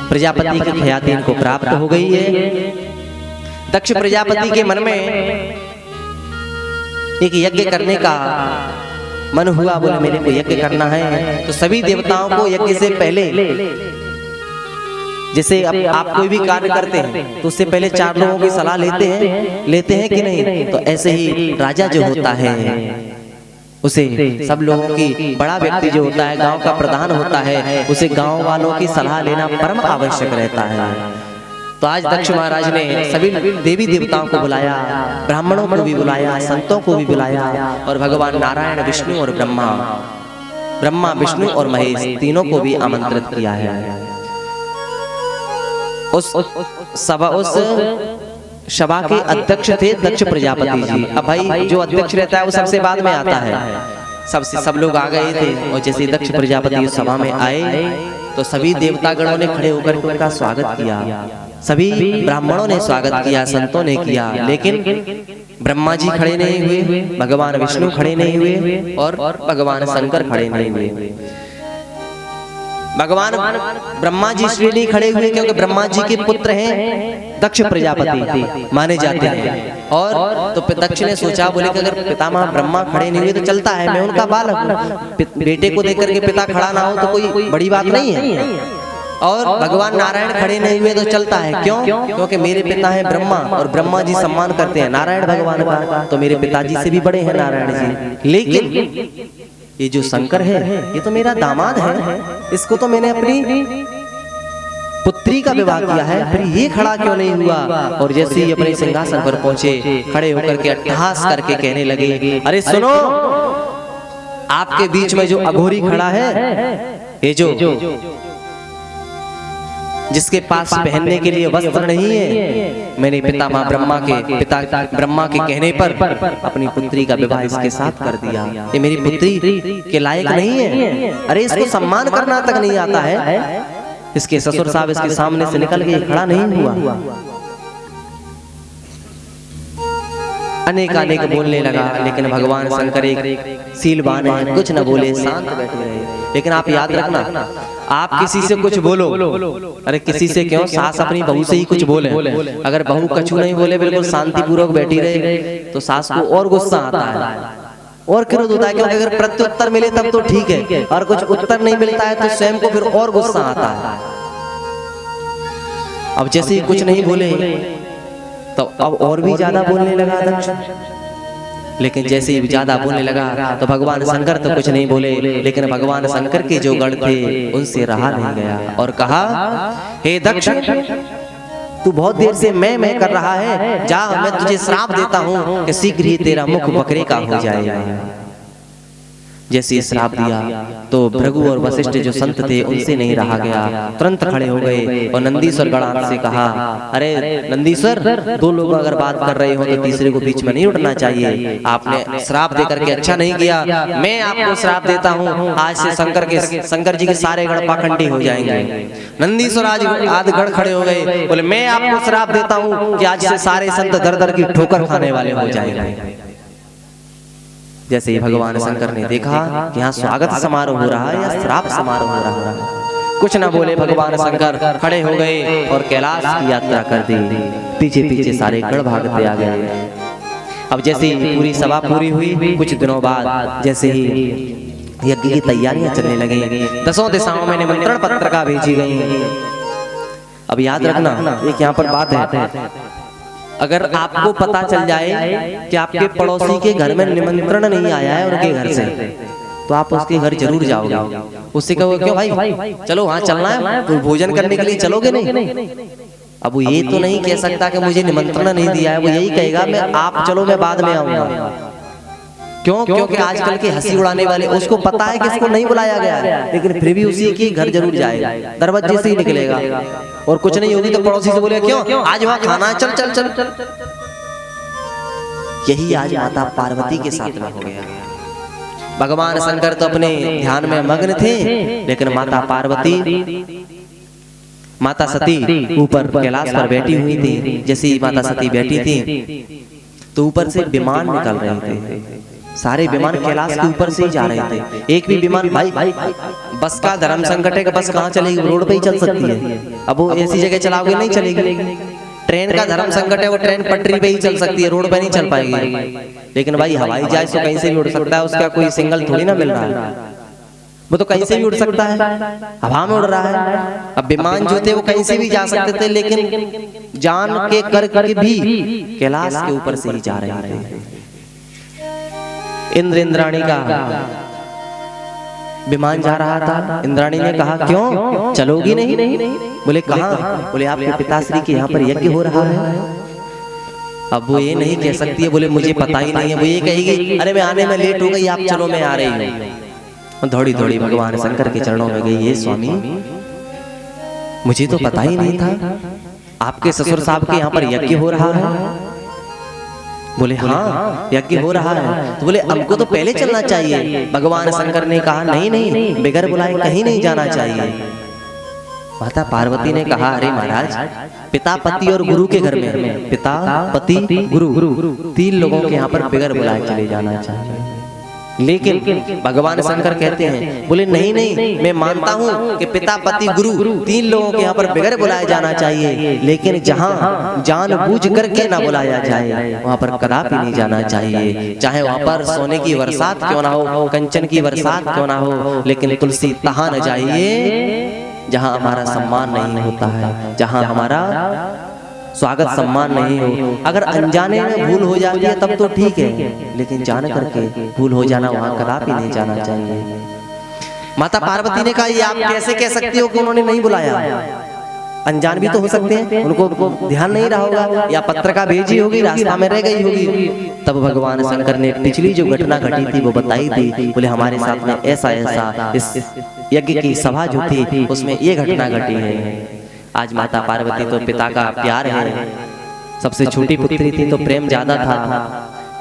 C: प्रजापति की ख्याति इनको प्राप्त हो गई है। दक्ष प्रजापति के मन में एक यज्ञ करने का मन हुआ, बोले मेरे को यज्ञ करना है। तो सभी देवताओं को यज्ञ से पहले, जैसे अब आप कोई भी कार्य करते हैं तो उससे पहले 4 लोगों की सलाह लेते हैं कि नहीं? तो ऐसे ही राजा जो होता है उसे सब लोगों की, बड़ा व्यक्ति जो होता है, गांव का प्रधान होता है, उसे गांव वालों की सलाह लेना परम आवश्यक रहता है। तो आज दक्ष महाराज ने सभी देवी देवताओं को बुलाया, ब्राह्मणों को भी बुलाया, संतों को भी बुलाया, और भगवान नारायण, विष्णु और ब्रह्मा विष्णु और महेश तीनों को भी आमंत्रित किया है। उस सभा के अध्यक्ष थे दक्ष प्रजापति जी। अब भाई जो अध्यक्ष रहता है वो सबसे बाद में आता है, सब लोग आ गए थे। और जैसे दक्ष प्रजापति उस सभा में आए तो सभी देवतागणों ने खड़े होकर उनका स्वागत किया, सभी ब्राह्मणों ने स्वागत किया, संतों ने किया, लेकिन ब्रह्मा जी खड़े नहीं हुए, भगवान विष्णु खड़े नहीं हुए और भगवान शंकर खड़े नहीं हुए। भगवान ब्रह्मा जी इसलिए नहीं खड़े हुए क्योंकि ब्रह्मा जी के पुत्र हैं दक्ष प्रजापति माने जाते हैं। और तो दक्ष ने सोचा, बोले कि अगर पितामह ब्रह्मा खड़े नहीं हुए तो चलता है, मैं उनका बालक हूं, बेटे को देख करके पिता खड़ा ना हो तो कोई बड़ी बात नहीं है। और भगवान नारायण खड़े नहीं हुए तो चलता है, क्यों? क्योंकि मेरे पिता हैं ब्रह्मा और ब्रह्मा जी सम्मान करते हैं नारायण भगवान का, तो मेरे पिताजी से भी बड़े हैं नारायण जी। लेकिन ये जो शंकर है ये तो मेरा दामाद है, इसको तो मैंने अपनी पुत्री का विवाह किया है, फिर ये खड़ा क्यों नहीं हुआ? और जैसे ही अपने सिंहासन पर पहुंचे, खड़े होकर के अट्टहास करके कहने लगे, अरे सुनो, आपके बीच में जो अघोरी खड़ा है, ये जो जिसके पास पहनने के लिए वस्त्र नहीं है, मेरे पिता ब्रह्मा के कहने पर अपनी पुत्री का विवाह इसके साथ कर दिया। ये मेरी पुत्री के लायक नहीं है। अरे इसको सम्मान करना तक नहीं आता है। इसके ससुर साहब इसके सामने से निकल के खड़ा नहीं हुआ। अनेक बोलने लगा, लेकिन भगवान शंकर एक सीलवान है, कुछ न बोले, शांत बैठे रहे। लेकिन आप याद रखना, आप किसी से कुछ बोलो, अरे किसी से क्यों, सास अपनी बहू से ही कुछ बोले। अगर बहू कछु नहीं बोले, बिल्कुल शांतिपूर्वक बैठी रहे, तो सास को और गुस्सा आता है और क्रोध होता है। क्योंकि अगर प्रत्युत्तर मिले तब तो ठीक है, और कुछ उत्तर नहीं मिलता है तो स्वयं को फिर और गुस्सा आता है। अब जैसे ही कुछ नहीं बोले तो अब और भी ज्यादा बोलने लगा दक्ष। लेकिन जैसे ही ज्यादा बोलने लगा तो भगवान शंकर तो कुछ नहीं बोले, लेकिन भगवान शंकर के जो गण थे उनसे रहा नहीं गया और कहा, हे दक्ष, तू बहुत देर से मैं कर रहा है, जा, मैं तुझे श्राप देता हूँ कि शीघ्र ही तेरा मुख बकरे का हो जाएगा। जैसे ही श्राप दिया तो भृगु और वशिष्ठ जो संत थे उनसे नहीं रहा गया, तुरंत खड़े हो गए और नंदीश्वर गणाध से कहा, अरे नंदीश्वर, दो लोग अगर बात कर रहे हो तो तीसरे को बीच में नहीं उठना चाहिए। आपने श्राप देकर के अच्छा नहीं किया, मैं आपको श्राप देता हूँ, आज से शंकर जी के सारे गण पाखंडी हो जाएंगे। नंदीश्वर आज आध गण खड़े हो गए, बोले मैं आपको श्राप देता हूँ कि आज से सारे संत दर दर की ठोकर खाने वाले हो जाएंगे। जैसे ही भगवान शंकर ने देखा कि यहाँ स्वागत समारोह हो रहा है या श्राप समारोह हो रहा है, कुछ न बोले भगवान शंकर खड़े हो गए और कैलाश की यात्रा कर दी। पीछे पीछे सारे गण भागते आ गए। अब जैसे ही पूरी सभा पूरी हुई, कुछ दिनों बाद जैसे ही यज्ञ की तैयारियां चलने लगी, 10 दिशाओं में निमंत्रण पत्रिका भेजी गई। अब याद रखना, एक यहाँ पर बात है, अगर आपको पता चल जाए कि आपके पड़ोसी के घर में निमंत्रण नहीं आया है उनके घर से, तो आप उसके घर जरूर जाओगे। उससे कहोगे, क्यों भाई, चलो वहाँ चलना है, तो भोजन करने के लिए चलोगे नहीं? अब वो ये तो नहीं कह सकता कि मुझे निमंत्रण नहीं दिया है, वो यही कहेगा मैं आप चलो, मैं बाद में आऊंगा। क्यों? क्योंकि आजकल के हंसी उड़ाने वाले, उसको पता है कि इसको नहीं बुलाया गया है, लेकिन फिर भी उसी के घर जरूर जाएगा, दरवाजे से ही निकलेगा। और कुछ नहीं होगी तो पड़ोसी से बोले, क्यों आज वहाँ खाना है, चल चल चल चल। यही आज माता पार्वती के साथ में हो गया। भगवान शंकर तो अपने ध्यान में मग्न थे, लेकिन माता पार्वती, माता सती ऊपर कैलाश पर बैठी हुई थी। जैसे ही माता सती बैठी थी तो ऊपर से विमान निकल रहे थे। सारे विमान कैलाश के ऊपर से ही जा रहे थे। एक भी विमान, भाई बस का धर्म संकट है कि बस कहाँ चलेगी, रोड पे ही चल सकती है। अब वो ऐसी जगह चलाओगे नहीं चलेगी। ट्रेन का धर्म संकट है, वो ट्रेन पटरी पे ही चल सकती है, रोड पे नहीं चल पाएगी। लेकिन भाई हवाई जहाज तो कहीं से भी उड़ सकता है, उसका कोई सिंगल थोड़ी ना मिल रहा है, वो तो कहीं से भी उड़ सकता है, हवा में उड़ रहा है। अब विमान जो थे वो कहीं से भी जा सकते थे, लेकिन जान के करके भी कैलाश के ऊपर से ही जा रहे थे। इंद्राणी का विमान जा रहा था। इंद्राणी ने कहा, क्यों चलोगी नहीं? बोले कहाँ? बोले आपके पिताश्री के यहाँ पर यज्ञ हो रहा है। अब वो ये नहीं कह सकती है, बोले मुझे पता ही नहीं है। वो ये कहेगी, अरे मैं आने में लेट हो गई, आप चलो मैं आ रही हूँ। दौड़ी दौड़ी भगवान शंकर के चरणों में गई, ये स्वामी मुझे तो पता ही नहीं था, आपके ससुर साहब के यहाँ पर यज्ञ हो रहा है। बोले हाँ यज्ञ हो रहा है। तो बोले हमको तो पहले चलना चाहिए। भगवान शंकर ने कहा, नहीं नहीं, बगैर बुलाए कहीं नहीं जाना चाहिए। माता पार्वती ने कहा, अरे महाराज, पिता पति और गुरु के घर में, पिता पति गुरु 3 लोगों के यहाँ पर बगैर बुलाए चले जाना चाहिए। लेकिन भगवान शंकर कहते हैं, बोले नहीं नहीं, मैं मानता हूँ कि पिता पति गुरु 3 लोगों के यहाँ पर बगैर बुलाया जाना चाहिए, लेकिन जहाँ जानबूझ करके ना बुलाया जाए वहाँ पर कदापि नहीं जाना चाहिए। चाहे वहाँ पर सोने की बरसात क्यों ना हो, कंचन की बरसात क्यों ना हो, लेकिन तुलसी तहाँ न जाइए जहाँ हमारा सम्मान नहीं होता है, जहाँ हमारा स्वागत सम्मान नहीं हो। अगर अनजाने में भूल हो जाती है तब तो ठीक है, लेकिन जान करके भूल हो जाना वहाँ कदापि नहीं जाना चाहिए। माता पार्वती ने कहा, ये आप कैसे कह सकती हो कि उन्होंने नहीं बुलाया? अनजान भी तो हो सकते हैं, उनको ध्यान नहीं रहा होगा, या पत्रिका भेजी होगी, रास्ता में रह गई होगी। तब भगवान शंकर ने पिछली जो घटना घटी थी वो बताई थी। बोले हमारे साथ में ऐसा ऐसा इस यज्ञ की सभा जो थी उसमें ये घटना घटी है। आज माता पार्वती तो पिता का प्यार है, सबसे छोटी पुत्री थी तो प्रेम ज्यादा था।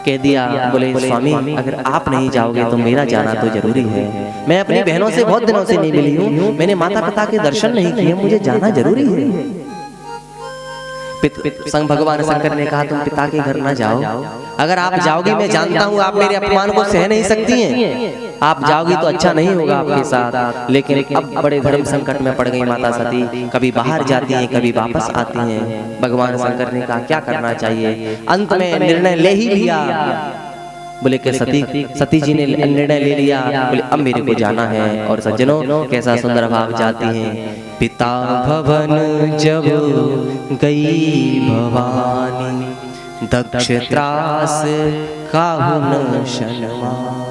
C: कह दिया, बोले स्वामी अगर आप नहीं जाओगे तो मेरा जाना तो जरूरी है। मैं अपनी बहनों से बहुत दिनों से नहीं मिली हूँ, मैंने माता पिता के दर्शन नहीं किए, मुझे जाना जरूरी है। संग भगवान शंकर ने कहा तुम पिता के घर ना जाओ, अगर आप जाओगी मैं जानता हूँ आप मेरे अपमान को सह नहीं सकती हैं, आप जाओगी तो अच्छा नहीं होगा आपके साथ। लेकिन अब बड़े धर्म संकट में पड़ गई माता सती, कभी बाहर जाती हैं कभी वापस आती हैं। भगवान शंकर ने कहा क्या करना चाहिए, अंत में निर्णय ले ही लिया। बोले कि सती जी ने निर्णय ले लिया, बोले अब मेरे को जाना है। और सज्जनों कैसा सुंदर भाव जाती हैं, पिता भवन जब गई भवानी, दक्ष त्रास काहु न शनवानी।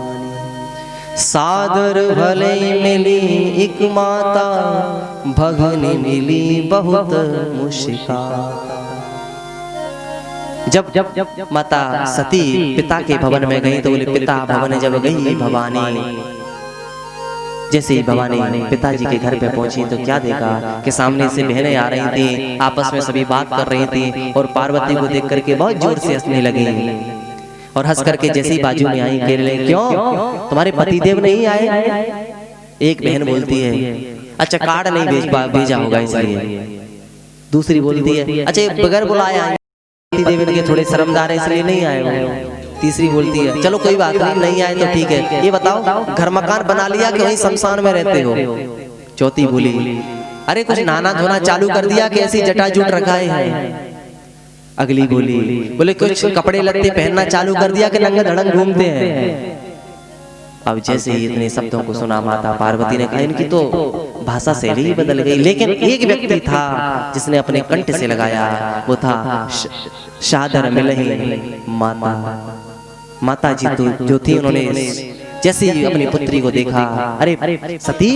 C: सादर भले मिली एक माता, भगनी मिली बहुत मुश्किल। जब माता सती पिता के भवन में गई तो बोले पिता भवन जब गई भवानी। जैसे ही भवानी पिताजी के घर पे पहुंची तो क्या देखा कि सामने से बहनें आ रही थी, आपस में सभी बात कर रही थी और पार्वती को देख करके बहुत जोर से हंसने लगी। और हंस करके जैसे ही बाजू में आई कह रहे क्यों तुम्हारे पतिदेव नहीं आए। एक बहन बोलती है अच्छा कार्ड नहीं भेजा होगा इसलिए। दूसरी बोलती है अच्छा बगैर बुलाया देवी के थोड़े शर्मदार है इसलिए नहीं आए हो। तीसरी बोलती है चलो कोई बात नहीं आए तो ठीक है, ये बताओ घर मकान बना लिया कि वहीं शमशान में रहते हो। चौथी बोली अरे कुछ नहाना धोना चालू कर दिया कि ऐसी जटा जूट रखाए हैं। अगली बोले कुछ कपड़े लत्ते पहनना चालू कर दिया कि नंगे धड़ंग घूमते हैं। अब जैसे ही इतने शब्दों को सुना माता पार्वती ने कहा इनकी तो भाषा शैली ही बदल गई। लेकिन एक व्यक्ति था जिसने अपने कंठ से लगाया, वो था शादर मिलही माता जी तो जो थी उन्होंने जैसे ही अपनी पुत्री को देखा अरे सती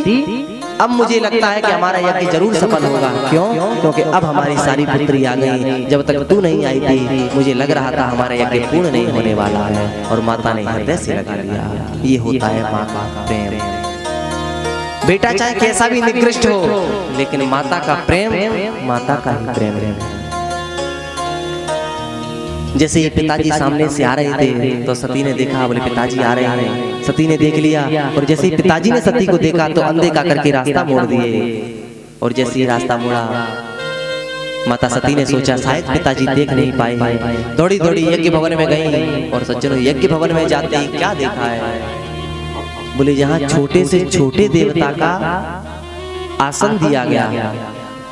C: अब मुझे लगता है कि हमारा यज्ञ जरूर सफल होगा। क्यों? क्योंकि अब हमारी सारी पुत्री आ गई, जब तक तू नहीं आई थी मुझे लग रहा था हमारा यज्ञ पूर्ण नहीं होने वाला है। और माता ने हृदय से लगा लिया। ये होता है माँ का प्रेम। बेटा चाहे कैसा भी निकृष्ट हो लेकिन माता का प्रेम माता का ही प्रेम है। जैसे ये पिताजी सामने से आ रहे थे तो सती ने देखा, बोले पिताजी आ रहे हैं। सती ने देख लिया और जैसे ही पिताजी ने सती को देखा तो अनदेखा करके रास्ता मोड़ दिए। और जैसे ही रास्ता मोड़ा माता सती ने सोचा शायद पिताजी देख नहीं पाए, दौड़ी दौड़ी यज्ञ भवन में गई। और सज्जनों यज्ञ भवन में जाते ही क्या देखा है, बोले यहाँ छोटे से छोटे देवता का आसन दिया गया।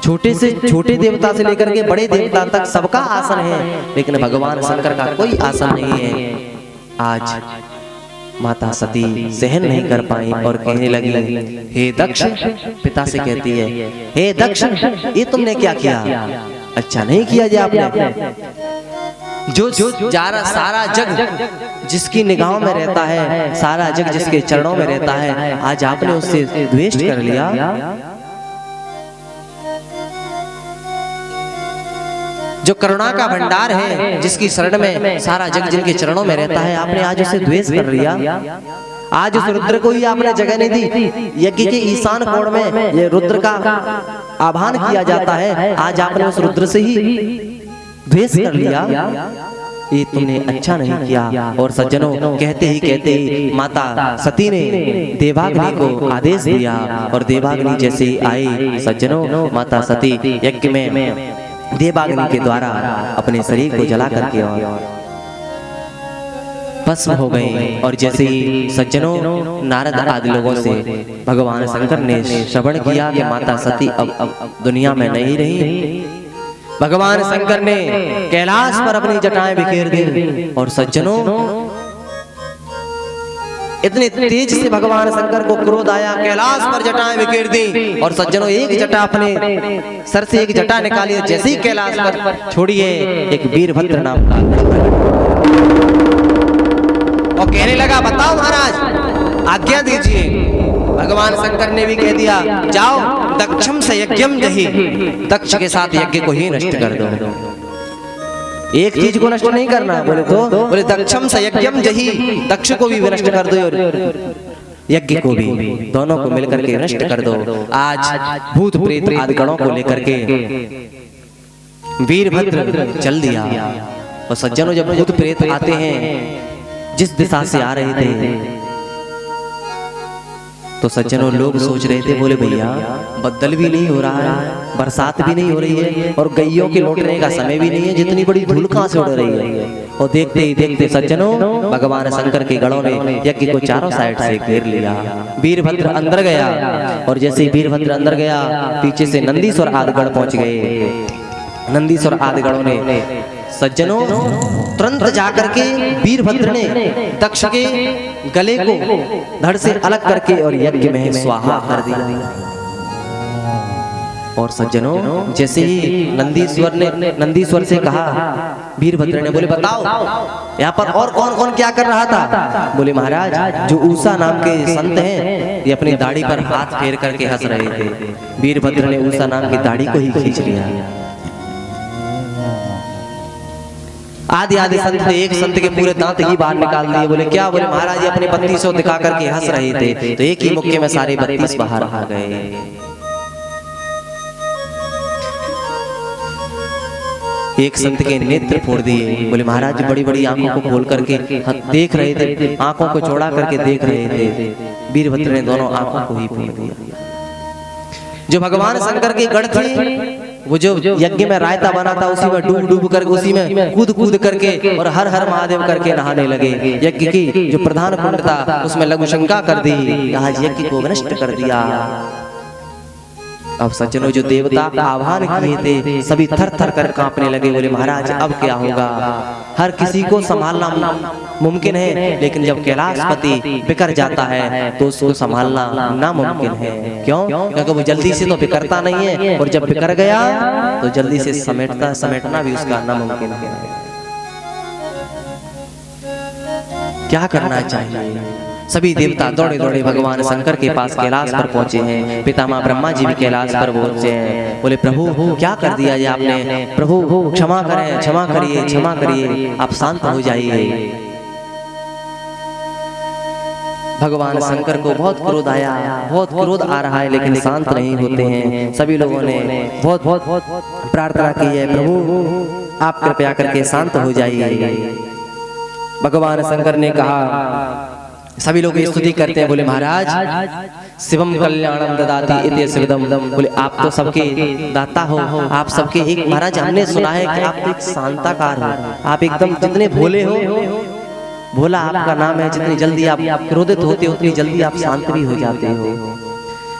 C: छोटे से छोटे देवता से लेकर के बड़े देवता तक सबका आसन है, लेकिन भगवान शंकर का कोई आसन नहीं है। आज माता सती सहन नहीं कर पाई और कहने लगी हे दक्ष, पिता से कहती है हे दक्ष ये तुमने क्या किया, अच्छा नहीं किया जी आपने। जो सारा जग जिसकी निगाहों में रहता है, सारा जग जिसके चरणों में रहता है, आज आपने उससे द्वेष कर लिया। जो करुणा का भंडार है, जिसकी शरण में सारा जग जिनके चरणों में रहता है, आपने आज उसे द्वेष कर लिया। आज उस रुद्र को ही आपने जगह नहीं दी। यज्ञ के ईशान कोण में ये रुद्र का आह्वान किया जाता है, आज आपने उस रुद्र से ही द्वेष कर लिया। ये तुमने अच्छा नहीं किया। और सज्जनों कहते ही माता सती ने देवाग्नि को आदेश दिया और देवाग्नि जैसे ही आई, सज्जनों माता सती यज्ञ में देवाग्नि के द्वारा अपने शरीर को जला करके और भस्म हो गई। और जैसे ही सज्जनों नारद आदि लोगों से भगवान शंकर ने श्रवण किया कि माता सती अब दुनिया में नहीं रही, भगवान शंकर ने कैलाश पर अपनी जटाएं बिखेर दी। और सज्जनों इतने तेज से भगवान शंकर को क्रोध आया, कैलाश पर जटाएं बिखेर दी। और सज्जनों एक जटा अपने सर से एक जटा निकाली, जैसे ही कैलाश पर छोड़िए एक वीरभद्र नाम का और कहने लगा बताओ महाराज आज्ञा दीजिए। भगवान शंकर ने भी कह दिया जाओ दक्षम से यज्ञम जही, दक्ष के साथ यज्ञ को ही नष्ट कर दो। एक चीज को नष्ट नहीं करना, बोले दक्षम से यज्ञम जही, दक्ष को भी नष्ट कर दो। यज्ञ को भी, दोनों को मिलकर के नष्ट कर दो। आज भूत प्रेत आदि गणों को लेकर के वीरभद्र चल दिया। और सज्जनों, जब भूत प्रेत आते हैं जिस दिशा से आ रहे थे, तो सज्जनों लोग सोच रहे थे, बोले भैया बदल भी नहीं हो रहा है, बरसात भी नहीं हो रही है, और गैयों के लौटने का समय भी नहीं है, जितनी बड़ी धूल कहां से उड़ रही है। और देखते ही देखते सज्जनों, भगवान शंकर के गणों ने यज्ञ को चारों साइड से घेर लिया। वीरभद्र अंदर गया, और जैसे ही वीरभद्र अंदर गया, पीछे से नंदीश्वर आदि गण पहुंच गए। नंदीश्वर आदि गणों ने सज्जनों तुरंत जाकर के वीरभद्र ने दक्ष के गले को धड़ से अलग करके और यज्ञ में स्वाहा कर दिया। और सज्जनों, जैसे ही नंदीश्वर से कहा, वीरभद्र ने बोले बताओ यहाँ पर और कौन कौन क्या कर रहा था। बोले महाराज, जो ऊषा नाम के संत हैं, ये अपनी दाढ़ी पर हाथ फेर करके हंस रहे थे। वीरभद्र ने ऊषा नाम की दाढ़ी को ही खींच लिया। आदि संत ने एक संत के पूरे दांत ही बाहर निकाल दिए। बोले क्या? बोले महाराज ये अपने 32 दिखा करके हंस रहे थे, तो एक ही मुक्के में सारे 32 बाहर आ गए। एक संत के नेत्र फोड़ दिए। बोले महाराज बड़ी बड़ी आंखों को खोल करके देख रहे थे, आंखों को चौड़ा करके देख रहे थे। वीरभद्र ने दोनों आंखों को ही फोड़ दिया। जो भगवान शंकर के गण थे, वो जो यज्ञ में रायता बना था, उसी में डूब डूब कर, उसी में कूद कूद करके और हर हर महादेव करके नहाने लगे। यज्ञ की जो प्रधान कुंड था, उसमें लघु शंका कर दी, आज यज्ञ को नष्ट कर दिया। अब सज्जनों, जो देवता आह्वान किए थे, सभी थर थर कर कांपने लगे। बोले महाराज अब क्या होगा? हर किसी को संभालना मुमकिन है, लेकिन जब कैलाशपति बिखर जाता है तो उसको संभालना नामुमकिन है। क्यों? क्योंकि वो जल्दी से तो बिखरता नहीं है, और जब बिखर गया तो जल्दी से समेटना भी उसका नामुमकिन है। क्या करना चाहिए? सभी देवता दौड़े दौड़े भगवान शंकर के पास कैलाश पर पहुंचे हैं। पितामह ब्रह्मा जी भी कैलाश पर पहुंचे हैं। बोले प्रभु क्या कर दिया ये आपने? प्रभु क्षमा करें, क्षमा करिए, क्षमा करिए, आप शांत हो जाइए। भगवान शंकर को बहुत क्रोध आया, बहुत क्रोध आ रहा है, लेकिन शांत नहीं होते हैं। सभी लोगों ने बहुत प्रार्थना की है, प्रभु आप कृपया करके शांत हो जाइए। भगवान शंकर ने कहा, सभी लोग स्तुति करते हैं। बोले महाराज शिवम कल्याणम ददाति इति शिवदम। बोले आप तो सबके दाता हो, आप सबके एक, महाराज हमने सुना है कि आप एक शांताकार हो, आप एकदम जितने भोले हो, भोला आपका नाम है। जितनी जल्दी आप क्रोधित होते हो, उतनी जल्दी आप शांत भी हो जाते हो।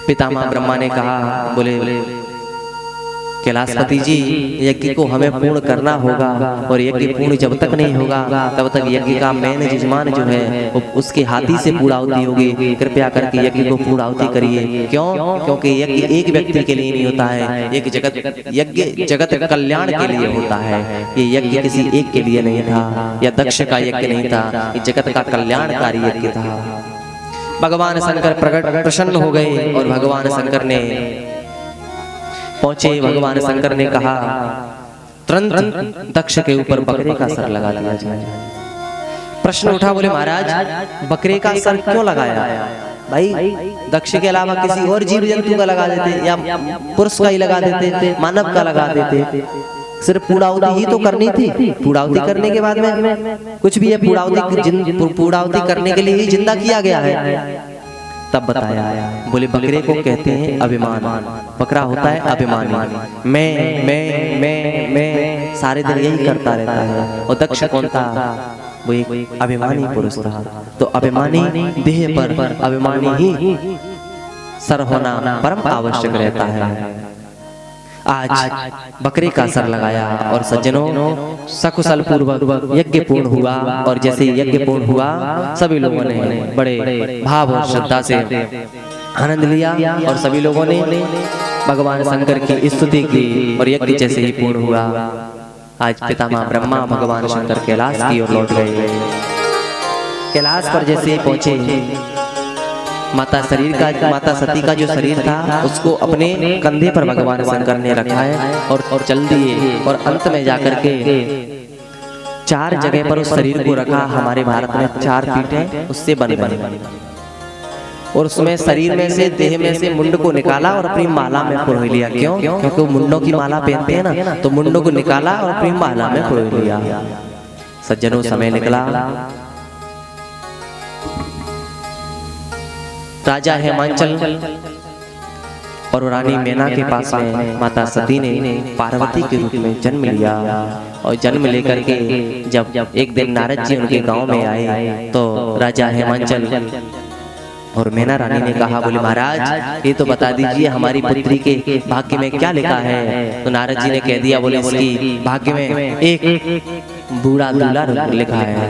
C: पितामह ब्रह्मा ने कहा, बोले कैलाशपति जी यज्ञ को हमें पूर्ण करना होगा, और यज्ञ पूर्ण जब तक नहीं होगा तब तक यज्ञ का मेन यजमान जो है उसके हाथी से पूर्णाहुति होगी। कृपया करके यज्ञ को पूर्णाहुति करिए। क्यों? क्योंकि यज्ञ एक व्यक्ति के लिए नहीं होता है, यज्ञ जगत कल्याण के लिए होता है। ये यज्ञ किसी एक के लिए नहीं था, या दक्ष का यज्ञ नहीं था, ये जगत का कल्याणकारी यज्ञ था। भगवान शंकर प्रसन्न हो गए, और भगवान शंकर ने पहुंचे। भगवान शंकर ने कहा, तुरंत दक्ष के ऊपर बकरे का सर लगा दिया जाए। प्रश्न उठा, बोले महाराज बकरे का सर क्यों लगाया? भाई दक्ष के अलावा किसी और जीव जंतु का लगा देते, या पुरुष का ही लगा देते, मानव का लगा देते। सिर्फ पूर्णाहुति ही तो करनी थी। पूर्णाहुति करने के बाद में कुछ भी है, पूर्णाहुति करने के लिए ही जिंदा किया गया है। तब बताया, बोले बकरे को कहते हैं अभिमान। बकरा होता है अभिमानी। मैं सारे दिन यही करता रहता है। और दक्ष कौन था? वो एक अभिमानी पुरुष था। तो अभिमानी देह पर अभिमानी ही सर होना परम आवश्यक रहता है। आज बकरे का सर लगाया, और सज्जनों सकुशल पूर्वक यज्ञ पूर्ण हुआ। और जैसे यज्ञ पूर्ण हुआ, सभी लोगों ने बड़े भाव और श्रद्धा से आनंद लिया, और सभी लोगों ने भगवान शंकर की स्तुति की, और यज्ञ जैसे ही पूर्ण हुआ, आज पितामह ब्रह्मा भगवान शंकर कैलाश की ओर लौट गए। कैलाश पर जैसे ही पहुंचे, माता सती का जो शरीर था उसको अपने कंधे पर भगवान शंकर ने रखा है, और चल दिए। और अंत में जाकर के 4 जगह पर उस शरीर को रखा। हमारे भारत में 4 पीठ है, उससे बने और उसमें शरीर में से, देह में से मुंड को निकाला और अपनी माला में पुरो लिया। क्यों? क्योंकि वो मुंडों की माला पहनते हैं ना, तो मुंडों को निकाला और अपनी माला में पुरो लिया। सज्जनों, समय निकला, राजा हिमांचल और रानी मैना के पास में माता सती ने पार्वती के रूप में जन्म लिया। और जन्म लेकर के जब एक दिन नारद जी उनके गांव में आए तो राजा हिमांचल और मैना रानी ने कहा, बोले महाराज ये तो बता दीजिए हमारी पुत्री के भाग्य में क्या लिखा है। तो नारद जी ने कह दिया, बोले इसकी भाग्य में एक बूढ़ा दूल्हा लिखा है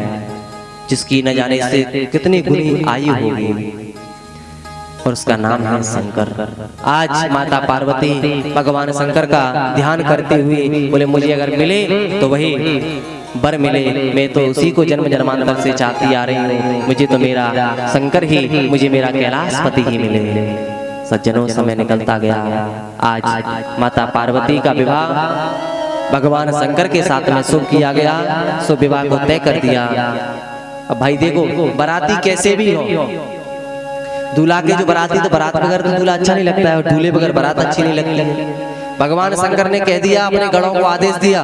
C: जिसकी न जाने से कितनी गुनी आयु होगी और उसका नाम है शंकर। आज माता पार्वती भगवान शंकर का ध्यान करते हुए बोले मुझे अगर मिले तो वही वर मिले, मैं तो उसी को जन्म जन्मांतर से चाहती आ रही हूँ, मुझे तो मेरा शंकर ही, मुझे मेरा कैलाशपति ही मिले। सज्जनों, समय निकलता गया। आज माता पार्वती का विवाह भगवान शंकर के साथ में शुभ किया गया, शुभ विवाह को तय कर दिया। अब भाई देखो, बाराती कैसे भी हो, दूल्हा के जो बाराती, तो बारात बगैर तो दूल्हा अच्छा नहीं लगता है और दूल्हे बगैर बारात अच्छी नहीं लगती है। भगवान शंकर ने कह दिया, अपने गणों को आदेश दिया,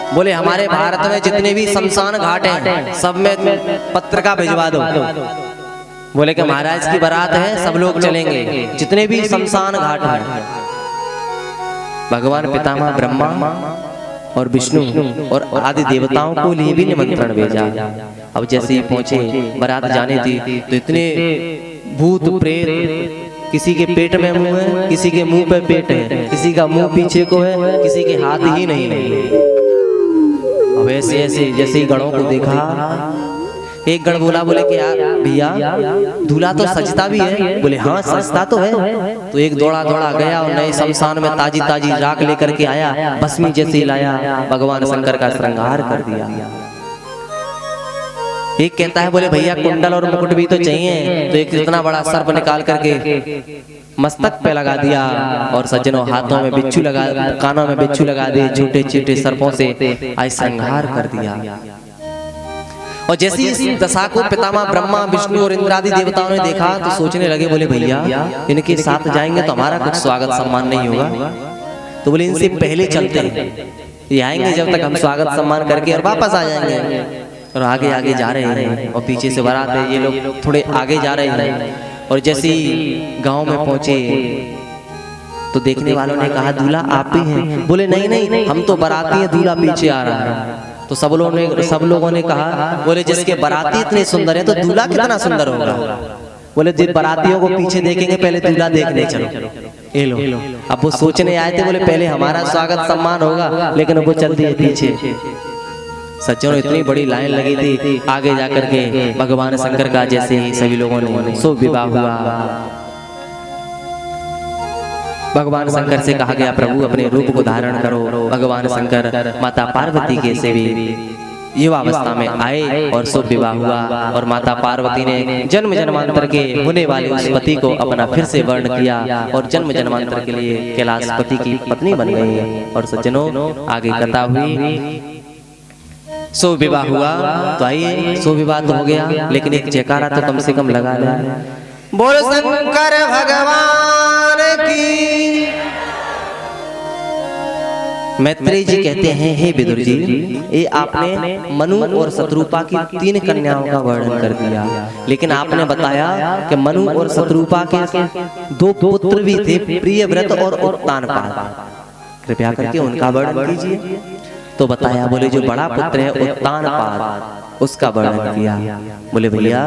C: बोले हमारे भारत में जितने भी शमशान घाट हैं सब में पत्रिका भिजवा दो। बोले कि महाराज की बारात है, सब लोग चलेंगे, जितने भी शमशान घाट हैं। भगवान पितामह ब्रह्मा और विष्णु और आदि देवताओं को लिए भी निमंत्रण भेजा। अब जैसे ही पहुंचे, बारात जाने थी तो इतने भूत प्रेत, किसी के पेट में मुंह है, किसी के मुंह पे पेट है, किसी का मुंह पीछे को है, किसी के हाथ ही नहीं। अब ऐसे ऐसे जैसे ही गणों को देखा, एक गण बोला, बोले कि यार भैया दूल्हा तो सजता भी है। बोले हाँ सजता तो है। तो एक दौड़ा दौड़ा गया और नए शमशान में ताजी ताजी राख लेकर के आया, भस्मी जैसे लाया, भगवान शंकर का श्रृंगार कर दिया। एक कहता है, बोले भैया कुंडल और मुकुट भी तो चाहिए। तो एक इतना बड़ा सर्प निकाल करके मस्तक पे लगा दिया और सज्जनों हाथों में बिच्छू लगा, कानों में बिच्छू लगा दिए, छोटे छोटे सर्पों से आज श्रृंगार कर दिया। और जैसे इस दशा को पितामह ब्रह्मा विष्णु और इंद्रादि देवताओं ने देखा तो सोचने लगे, बोले भैया इनके साथ जाएंगे तो हमारा कुछ स्वागत सम्मान नहीं होगा। तो बोले इनसे पहले चलते हैं, ये आएंगे जब तक हम स्वागत सम्मान करके और वापस आ जाएंगे। और आगे आगे जा रहे हैं और पीछे से बारात है, ये लोग थोड़े आगे जा रहे हैं। और जैसे ही गांव में पहुंचे तो देखने वालों ने कहा, दूल्हा आप ही हैं? बोले नहीं नहीं, हम तो बाराती हैं, दूल्हा पीछे आ रहा है। तो सब लोगों ने कहा, बोले जिसके बाराती इतने सुंदर है तो दूल्हा कितना सुंदर होगा। बोले जिन बारातियों को पीछे देखेंगे, पहले दूल्हा देखने चलो। ये लो, अब वो सोचने आए थे, बोले पहले हमारा स्वागत सम्मान होगा, लेकिन वो चल दिए पीछे। सज्जनों, इतनी बड़ी लाइन लगी थी, आगे जाकर के भगवान शंकर का जैसे ही सभी लोगों ने शुभ विवाह हुआ। भगवान शंकर से कहा गया, प्रभु अपने रूप को धारण करो। भगवान शंकर माता पार्वती के से भी युवावस्था में आए और शुभ विवाह हुआ। और माता पार्वती ने जन्म जन्मांतर के होने वाले उस पति को अपना फिर से वर्ण किया और जन्म जन्मांतर के लिए कैलाशपति की पत्नी बन गई। और सज्जनों, आगे कथा हुई, शुभ विवाह हुआ। तो आइए, शुभ विवाह तो हो गया, लेकिन एक जयकारा तो कम से कम लगा ले। बोल शंकर भगवान की। मैत्रेय जी कहते हैं, हे विदुर जी, ये आपने मनु और शत्रुपा की 3 कन्याओं का वर्णन कर दिया, लेकिन आपने बताया कि मनु और शत्रुपा के 2 पुत्र भी थे, प्रियव्रत और उत्तानपाद। कृपया करके उनका वर्णन कीजिए। तो बताया, बोले जो बड़ा पुत्र है उत्तानपाद, उसका वर्णन किया। बोले भैया